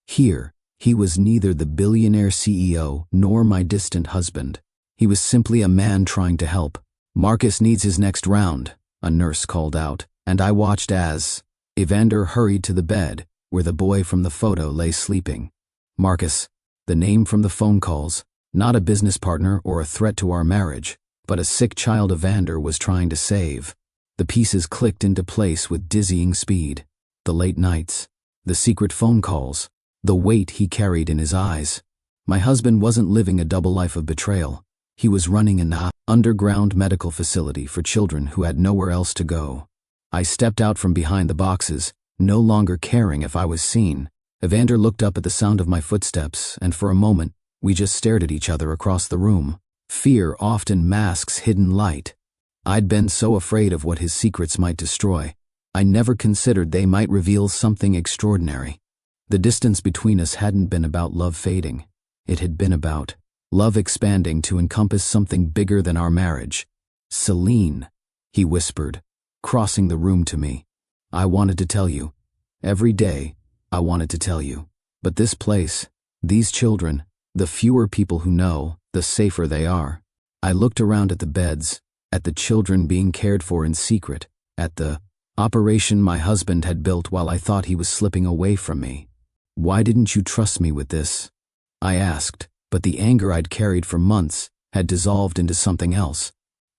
A: Here, he was neither the billionaire CEO nor my distant husband. He was simply a man trying to help. "Marcus needs his next round," a nurse called out, and I watched as Evander hurried to the bed where the boy from the photo lay sleeping. Marcus, the name from the phone calls, not a business partner or a threat to our marriage, but a sick child Evander was trying to save. The pieces clicked into place with dizzying speed. The late nights, the secret phone calls, the weight he carried in his eyes. My husband wasn't living a double life of betrayal. He was running an underground medical facility for children who had nowhere else to go. I stepped out from behind the boxes, no longer caring if I was seen. Evander looked up at the sound of my footsteps, and for a moment, we just stared at each other across the room. Fear often masks hidden light. I'd been so afraid of what his secrets might destroy. I never considered they might reveal something extraordinary. The distance between us hadn't been about love fading. It had been about love expanding to encompass something bigger than our marriage. "Celine," he whispered, crossing the room to me. "I wanted to tell you. Every day, I wanted to tell you. But this place, these children, the fewer people who know, the safer they are." I looked around at the beds, at the children being cared for in secret, at the operation my husband had built while I thought he was slipping away from me. "Why didn't you trust me with this?" I asked, but the anger I'd carried for months had dissolved into something else.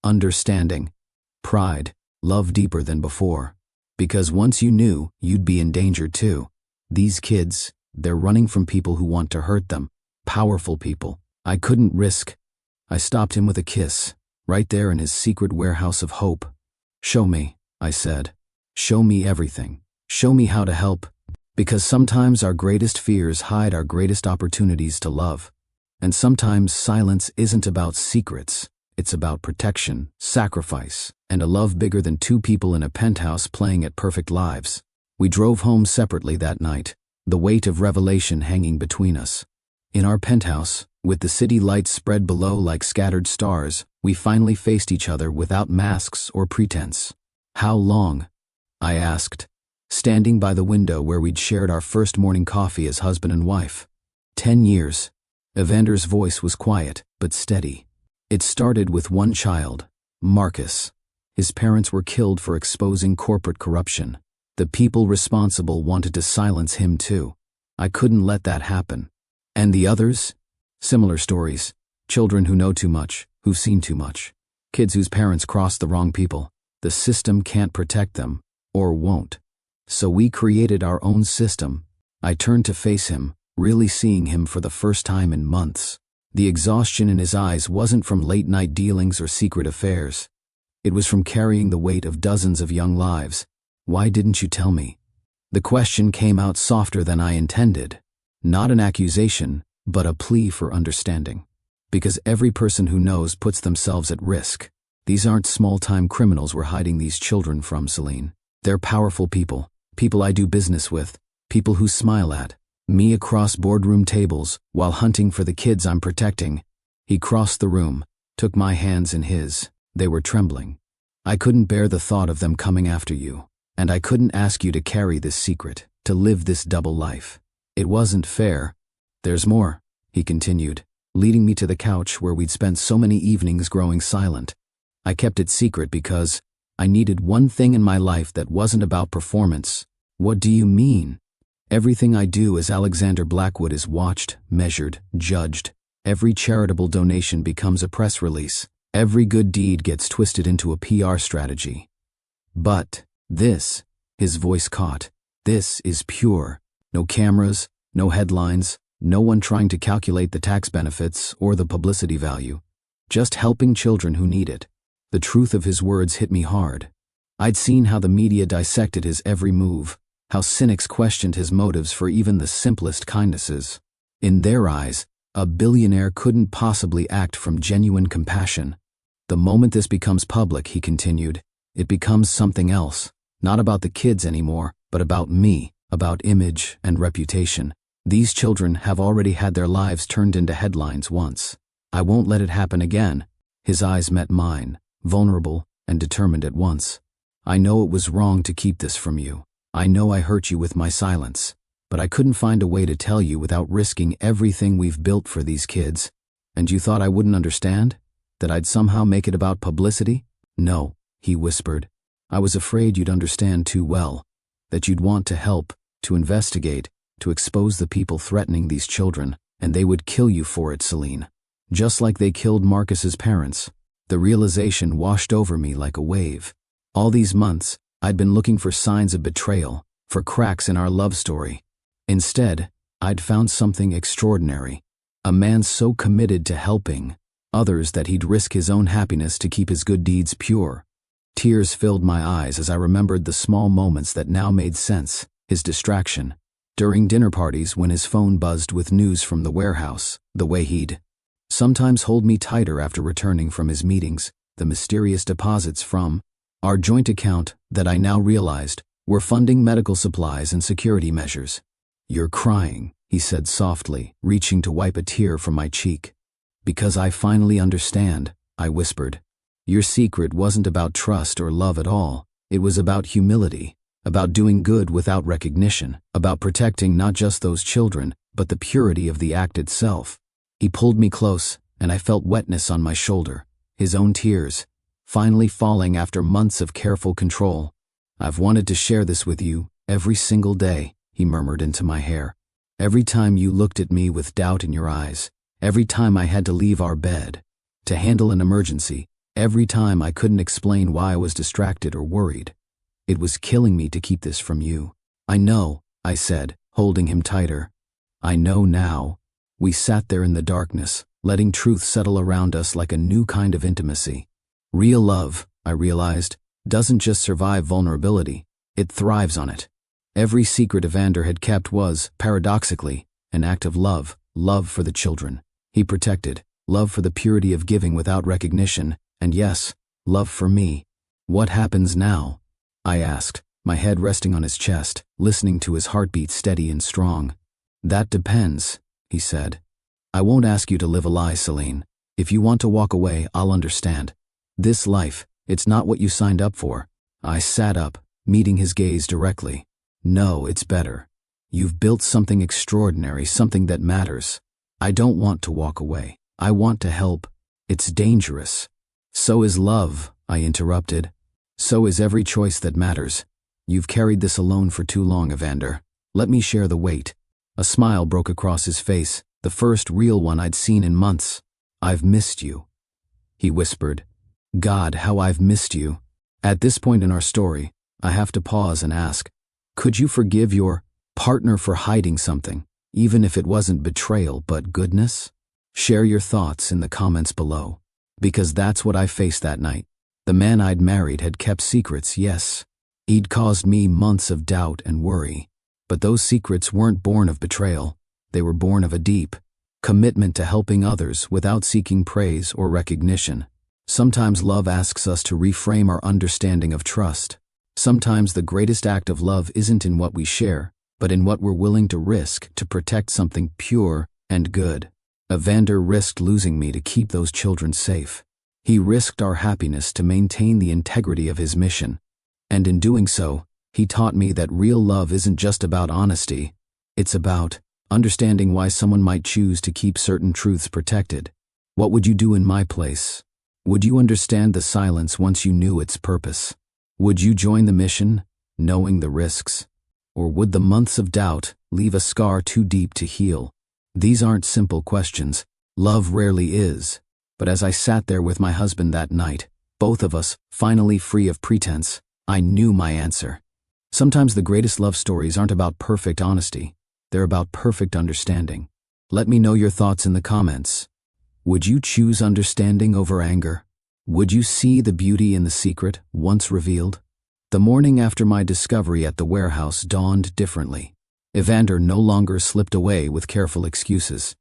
A: Understanding, pride, love deeper than before. Because once you knew, you'd be in danger too. These kids, they're running from people who want to hurt them. Powerful people. I couldn't risk. I stopped him with a kiss, right there in his secret warehouse of hope. "Show me," I said. "Show me everything. Show me how to help." Because sometimes our greatest fears hide our greatest opportunities to love. And sometimes silence isn't about secrets. It's about protection, sacrifice, and a love bigger than two people in a penthouse playing at perfect lives. We drove home separately that night, the weight of revelation hanging between us. In our penthouse, with the city lights spread below like scattered stars, we finally faced each other without masks or pretense. "How long?" I asked, standing by the window where we'd shared our first morning coffee as husband and wife. 10 years. Evander's voice was quiet, but steady. It started with one child, Marcus. His parents were killed for exposing corporate corruption. The people responsible wanted to silence him too. I couldn't let that happen. And the others? Similar stories. Children who know too much, who've seen too much. Kids whose parents crossed the wrong people. The system can't protect them, or won't. So we created our own system. I turned to face him, really seeing him for the first time in months. The exhaustion in his eyes wasn't from late-night dealings or secret affairs. It was from carrying the weight of dozens of young lives. "Why didn't you tell me?" The question came out softer than I intended. Not an accusation, but a plea for understanding. Because every person who knows puts themselves at risk. These aren't small-time criminals we're hiding these children from, Celine. They're powerful people, people I do business with, people who smile at me across boardroom tables while hunting for the kids I'm protecting. He crossed the room, took my hands in his. They were trembling. I couldn't bear the thought of them coming after you, and I couldn't ask you to carry this secret, to live this double life. It wasn't fair. There's more, he continued, leading me to the couch where we'd spent so many evenings growing silent. I kept it secret because I needed one thing in my life that wasn't about performance. What do you mean? Everything I do as Alexander Blackwood is watched, measured, judged. Every charitable donation becomes a press release. Every good deed gets twisted into a PR strategy. But this, his voice caught, this is pure. No cameras, no headlines, no one trying to calculate the tax benefits or the publicity value. Just helping children who need it. The truth of his words hit me hard. I'd seen how the media dissected his every move, how cynics questioned his motives for even the simplest kindnesses. In their eyes, a billionaire couldn't possibly act from genuine compassion. The moment this becomes public, he continued, it becomes something else, not about the kids anymore, but about me, about image and reputation. These children have already had their lives turned into headlines once. I won't let it happen again. His eyes met mine, vulnerable and determined at once. I know it was wrong to keep this from you. I know I hurt you with my silence, but I couldn't find a way to tell you without risking everything we've built for these kids. And you thought I wouldn't understand? That I'd somehow make it about publicity? No, he whispered. I was afraid you'd understand too well, that you'd want to help, to investigate, to expose the people threatening these children, and they would kill you for it, Celine. Just like they killed Marcus's parents. The realization washed over me like a wave. All these months, I'd been looking for signs of betrayal, for cracks in our love story. Instead, I'd found something extraordinary. A man so committed to helping others that he'd risk his own happiness to keep his good deeds pure. Tears filled my eyes as I remembered the small moments that now made sense, his distraction. During dinner parties when his phone buzzed with news from the warehouse, the way he'd sometimes hold me tighter after returning from his meetings, the mysterious deposits from our joint account that I now realized were funding medical supplies and security measures. You're crying, he said softly, reaching to wipe a tear from my cheek. Because I finally understand, I whispered. Your secret wasn't about trust or love at all. It was about humility, about doing good without recognition, about protecting not just those children, but the purity of the act itself. He pulled me close, and I felt wetness on my shoulder, his own tears, finally falling after months of careful control. I've wanted to share this with you every single day, he murmured into my hair. Every time you looked at me with doubt in your eyes, every time I had to leave our bed to handle an emergency, every time I couldn't explain why I was distracted or worried. It was killing me to keep this from you. I know, I said, holding him tighter. I know now. We sat there in the darkness, letting truth settle around us like a new kind of intimacy. Real love, I realized, doesn't just survive vulnerability, it thrives on it. Every secret Evander had kept was, paradoxically, an act of love, love for the children he protected, love for the purity of giving without recognition, and yes, love for me. What happens now? I asked, my head resting on his chest, listening to his heartbeat steady and strong. That depends, he said. I won't ask you to live a lie, Celine. If you want to walk away, I'll understand. This life, it's not what you signed up for. I sat up, meeting his gaze directly. No, it's better. You've built something extraordinary, something that matters. I don't want to walk away. I want to help. It's dangerous. So is love, I interrupted. So is every choice that matters. You've carried this alone for too long, Evander. Let me share the weight. A smile broke across his face, the first real one I'd seen in months. I've missed you, he whispered. God, how I've missed you. At this point in our story, I have to pause and ask, could you forgive your partner for hiding something, even if it wasn't betrayal but goodness? Share your thoughts in the comments below, because that's what I faced that night. The man I'd married had kept secrets, yes. He'd caused me months of doubt and worry. But those secrets weren't born of betrayal. They were born of a deep, commitment to helping others without seeking praise or recognition. Sometimes love asks us to reframe our understanding of trust. Sometimes the greatest act of love isn't in what we share, but in what we're willing to risk to protect something pure and good. Evander risked losing me to keep those children safe. He risked our happiness to maintain the integrity of his mission. And in doing so, he taught me that real love isn't just about honesty. It's about understanding why someone might choose to keep certain truths protected. What would you do in my place? Would you understand the silence once you knew its purpose? Would you join the mission, knowing the risks? Or would the months of doubt leave a scar too deep to heal? These aren't simple questions. Love rarely is. But as I sat there with my husband that night, both of us finally free of pretense, I knew my answer. Sometimes the greatest love stories aren't about perfect honesty. They're about perfect understanding. Let me know your thoughts in the comments. Would you choose understanding over anger? Would you see the beauty in the secret once revealed? The morning after my discovery at the warehouse dawned differently. Evander no longer slipped away with careful excuses.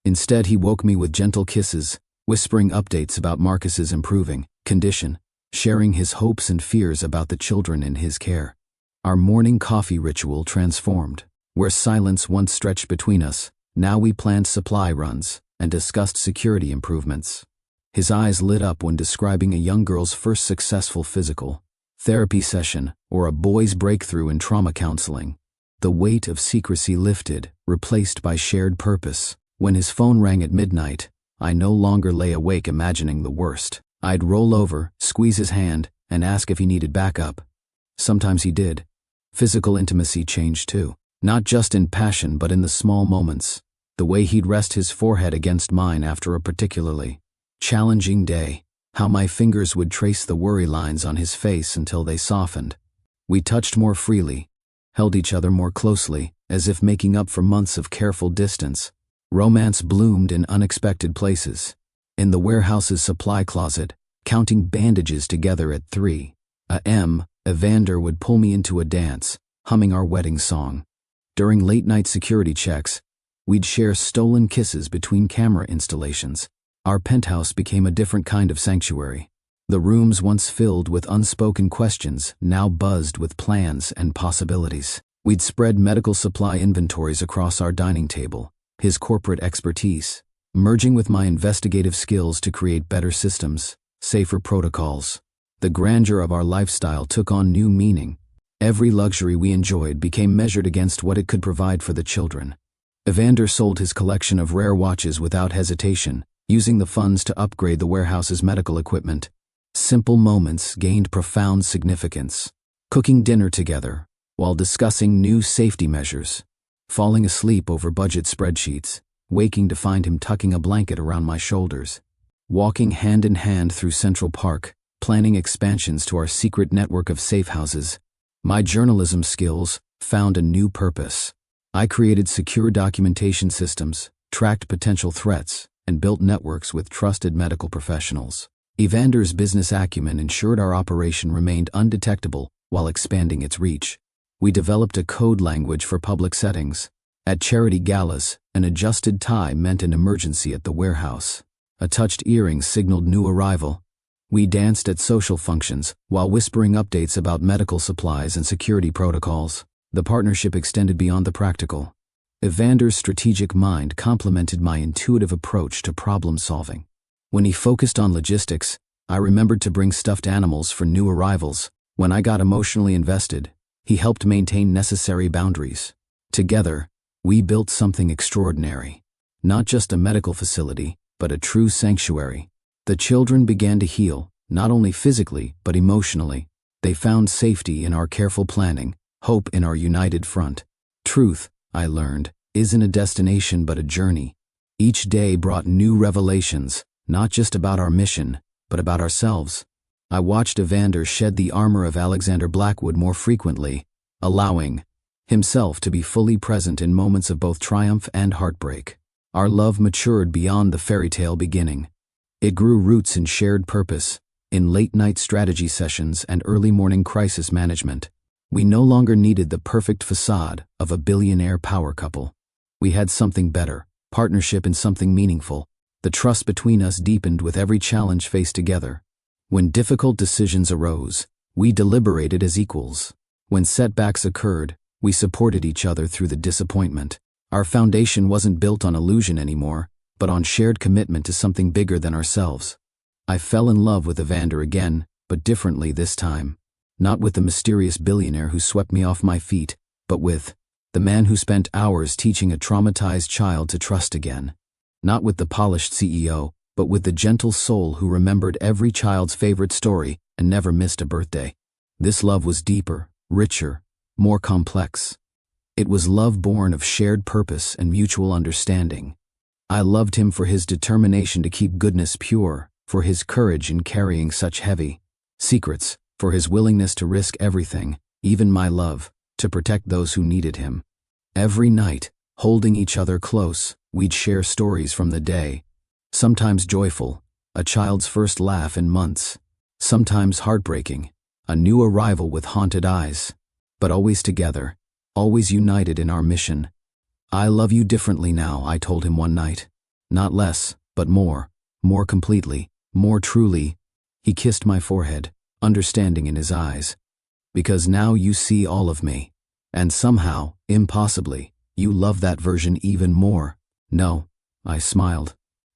A: Instead, he woke me with gentle kisses, whispering updates about Marcus's improving condition, sharing his hopes and fears about the children in his care. Our morning coffee ritual transformed. Where silence once stretched between us, now we planned supply runs and discussed security improvements. His eyes lit up when describing a young girl's first successful physical therapy session or a boy's breakthrough in trauma counseling. The weight of secrecy lifted, replaced by shared purpose. When his phone rang at midnight, I no longer lay awake imagining the worst. I'd roll over, squeeze his hand, and ask if he needed backup. Sometimes he did. Physical intimacy changed too. Not just in passion but in the small moments. The way he'd rest his forehead against mine after a particularly challenging day. How my fingers would trace the worry lines on his face until they softened. We touched more freely, held each other more closely, as if making up for months of careful distance. Romance bloomed in unexpected places. In the warehouse's supply closet, counting bandages together at 3 a.m., Evander would pull me into a dance, humming our wedding song. During late-night security checks, we'd share stolen kisses between camera installations. Our penthouse became a different kind of sanctuary. The rooms once filled with unspoken questions now buzzed with plans and possibilities. We'd spread medical supply inventories across our dining table, his corporate expertise, merging with my investigative skills to create better systems, safer protocols. The grandeur of our lifestyle took on new meaning. Every luxury we enjoyed became measured against what it could provide for the children. Evander sold his collection of rare watches without hesitation, using the funds to upgrade the warehouse's medical equipment. Simple moments gained profound significance. Cooking dinner together, while discussing new safety measures. Falling asleep over budget spreadsheets, waking to find him tucking a blanket around my shoulders. Walking hand in hand through Central Park, planning expansions to our secret network of safe houses. My journalism skills found a new purpose. I created secure documentation systems, tracked potential threats, and built networks with trusted medical professionals. Evander's business acumen ensured our operation remained undetectable while expanding its reach. We developed a code language for public settings. At charity galas, an adjusted tie meant an emergency at the warehouse. A touched earring signaled new arrival. We danced at social functions while whispering updates about medical supplies and security protocols. The partnership extended beyond the practical. Evander's strategic mind complemented my intuitive approach to problem solving. When he focused on logistics, I remembered to bring stuffed animals for new arrivals. When I got emotionally invested, he helped maintain necessary boundaries. Together, we built something extraordinary. Not just a medical facility, but a true sanctuary. The children began to heal, not only physically, but emotionally. They found safety in our careful planning, hope in our united front. Truth, I learned, isn't a destination but a journey. Each day brought new revelations, not just about our mission, but about ourselves. I watched Evander shed the armor of Alexander Blackwood more frequently, allowing himself to be fully present in moments of both triumph and heartbreak. Our love matured beyond the fairy tale beginning. It grew roots in shared purpose, in late-night strategy sessions and early morning crisis management. We no longer needed the perfect facade of a billionaire power couple. We had something better, partnership in something meaningful. The trust between us deepened with every challenge faced together. When difficult decisions arose, we deliberated as equals. When setbacks occurred, we supported each other through the disappointment. Our foundation wasn't built on illusion anymore, but on shared commitment to something bigger than ourselves. I fell in love with Evander again, but differently this time. Not with the mysterious billionaire who swept me off my feet, but with the man who spent hours teaching a traumatized child to trust again. Not with the polished CEO, but with the gentle soul who remembered every child's favorite story and never missed a birthday. This love was deeper, richer, more complex. It was love born of shared purpose and mutual understanding. I loved him for his determination to keep goodness pure, for his courage in carrying such heavy secrets, for his willingness to risk everything, even my love, to protect those who needed him. Every night, holding each other close, we'd share stories from the day. Sometimes joyful, a child's first laugh in months. Sometimes heartbreaking, a new arrival with haunted eyes. But always together, always united in our mission. I love you differently now, I told him one night. Not less, but more completely, more truly. He kissed my forehead, understanding in his eyes. Because now you see all of me. And somehow, impossibly, you love that version even more. No, I smiled.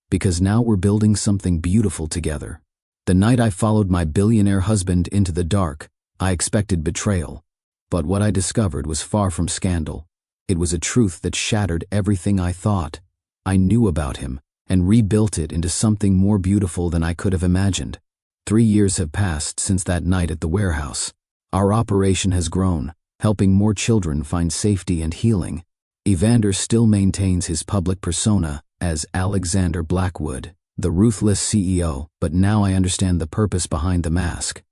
A: Because now we're building something beautiful together. The night I followed my billionaire husband into the dark, I expected betrayal. But what I discovered was far from scandal. It was a truth that shattered everything I thought I knew about him, and rebuilt it into something more beautiful than I could have imagined. 3 years have passed since that night at the warehouse. Our operation has grown, helping more children find safety and healing. Evander still maintains his public persona as Alexander Blackwood, the ruthless CEO, but now I understand the purpose behind the mask.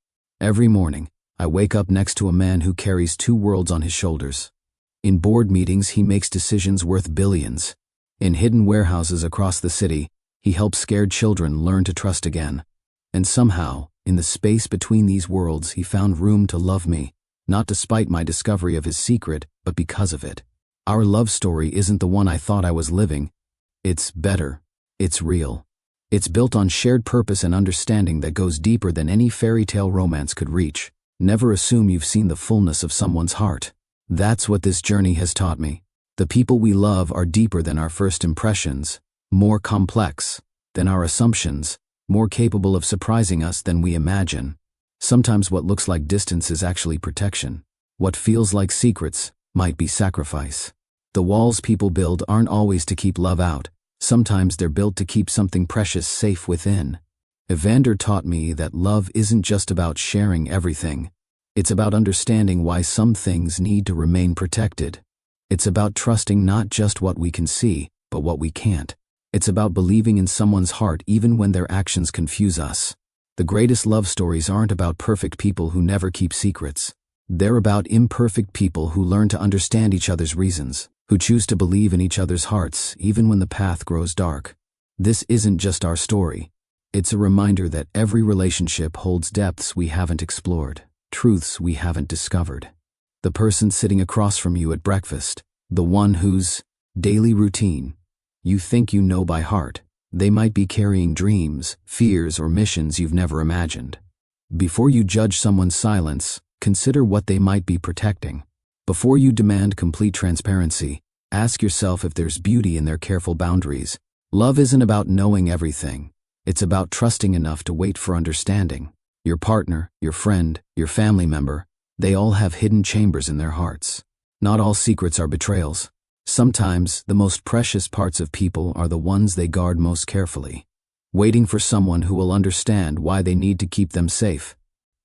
A: Every morning, I wake up next to a man who carries 2 worlds on his shoulders. In board meetings, he makes decisions worth billions. In hidden warehouses across the city, he helps scared children learn to trust again. And somehow, in the space between these worlds, he found room to love me, not despite my discovery of his secret, but because of it. Our love story isn't the one I thought I was living. It's better. It's real. It's built on shared purpose and understanding that goes deeper than any fairy tale romance could reach. Never assume you've seen the fullness of someone's heart. That's what this journey has taught me. The people we love are deeper than our first impressions, more complex than our assumptions, more capable of surprising us than we imagine. Sometimes what looks like distance is actually protection. What feels like secrets might be sacrifice. The walls people build aren't always to keep love out. Sometimes they're built to keep something precious safe within. Evander taught me that love isn't just about sharing everything. It's about understanding why some things need to remain protected. It's about trusting not just what we can see, but what we can't. It's about believing in someone's heart even when their actions confuse us. The greatest love stories aren't about perfect people who never keep secrets. They're about imperfect people who learn to understand each other's reasons, who choose to believe in each other's hearts even when the path grows dark. This isn't just our story. It's a reminder that every relationship holds depths we haven't explored, truths we haven't discovered. The person sitting across from you at breakfast, the one whose daily routine you think you know by heart, they might be carrying dreams, fears, or missions you've never imagined. Before you judge someone's silence, consider what they might be protecting. Before you demand complete transparency, ask yourself if there's beauty in their careful boundaries. Love isn't about knowing everything. It's about trusting enough to wait for understanding. Your partner, your friend, your family member, they all have hidden chambers in their hearts. Not all secrets are betrayals. Sometimes, the most precious parts of people are the ones they guard most carefully, waiting for someone who will understand why they need to keep them safe.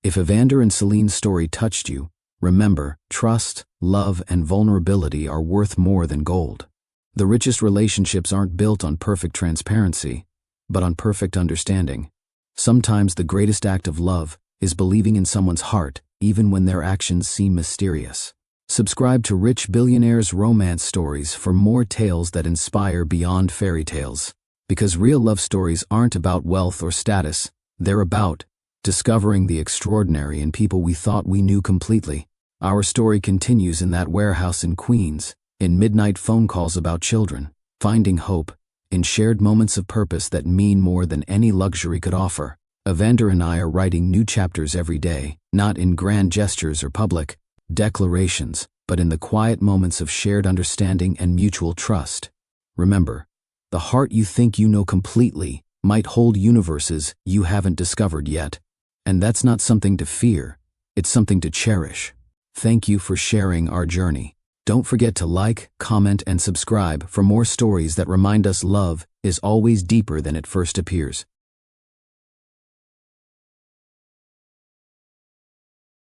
A: If Evander and Celine's story touched you, remember, trust, love, and vulnerability are worth more than gold. The richest relationships aren't built on perfect transparency, but on perfect understanding. Sometimes the greatest act of love is believing in someone's heart, even when their actions seem mysterious. Subscribe to Rich Billionaires Romance Stories for more tales that inspire beyond fairy tales. Because real love stories aren't about wealth or status, they're about discovering the extraordinary in people we thought we knew completely. Our story continues in that warehouse in Queens, in midnight phone calls about children, finding hope in shared moments of purpose that mean more than any luxury could offer. Evander and I are writing new chapters every day, not in grand gestures or public declarations, but in the quiet moments of shared understanding and mutual trust. Remember, the heart you think you know completely might hold universes you haven't discovered yet. And that's not something to fear, it's something to cherish. Thank you for sharing our journey. Don't forget to like, comment, and subscribe for more stories that remind us love is always deeper than it first appears.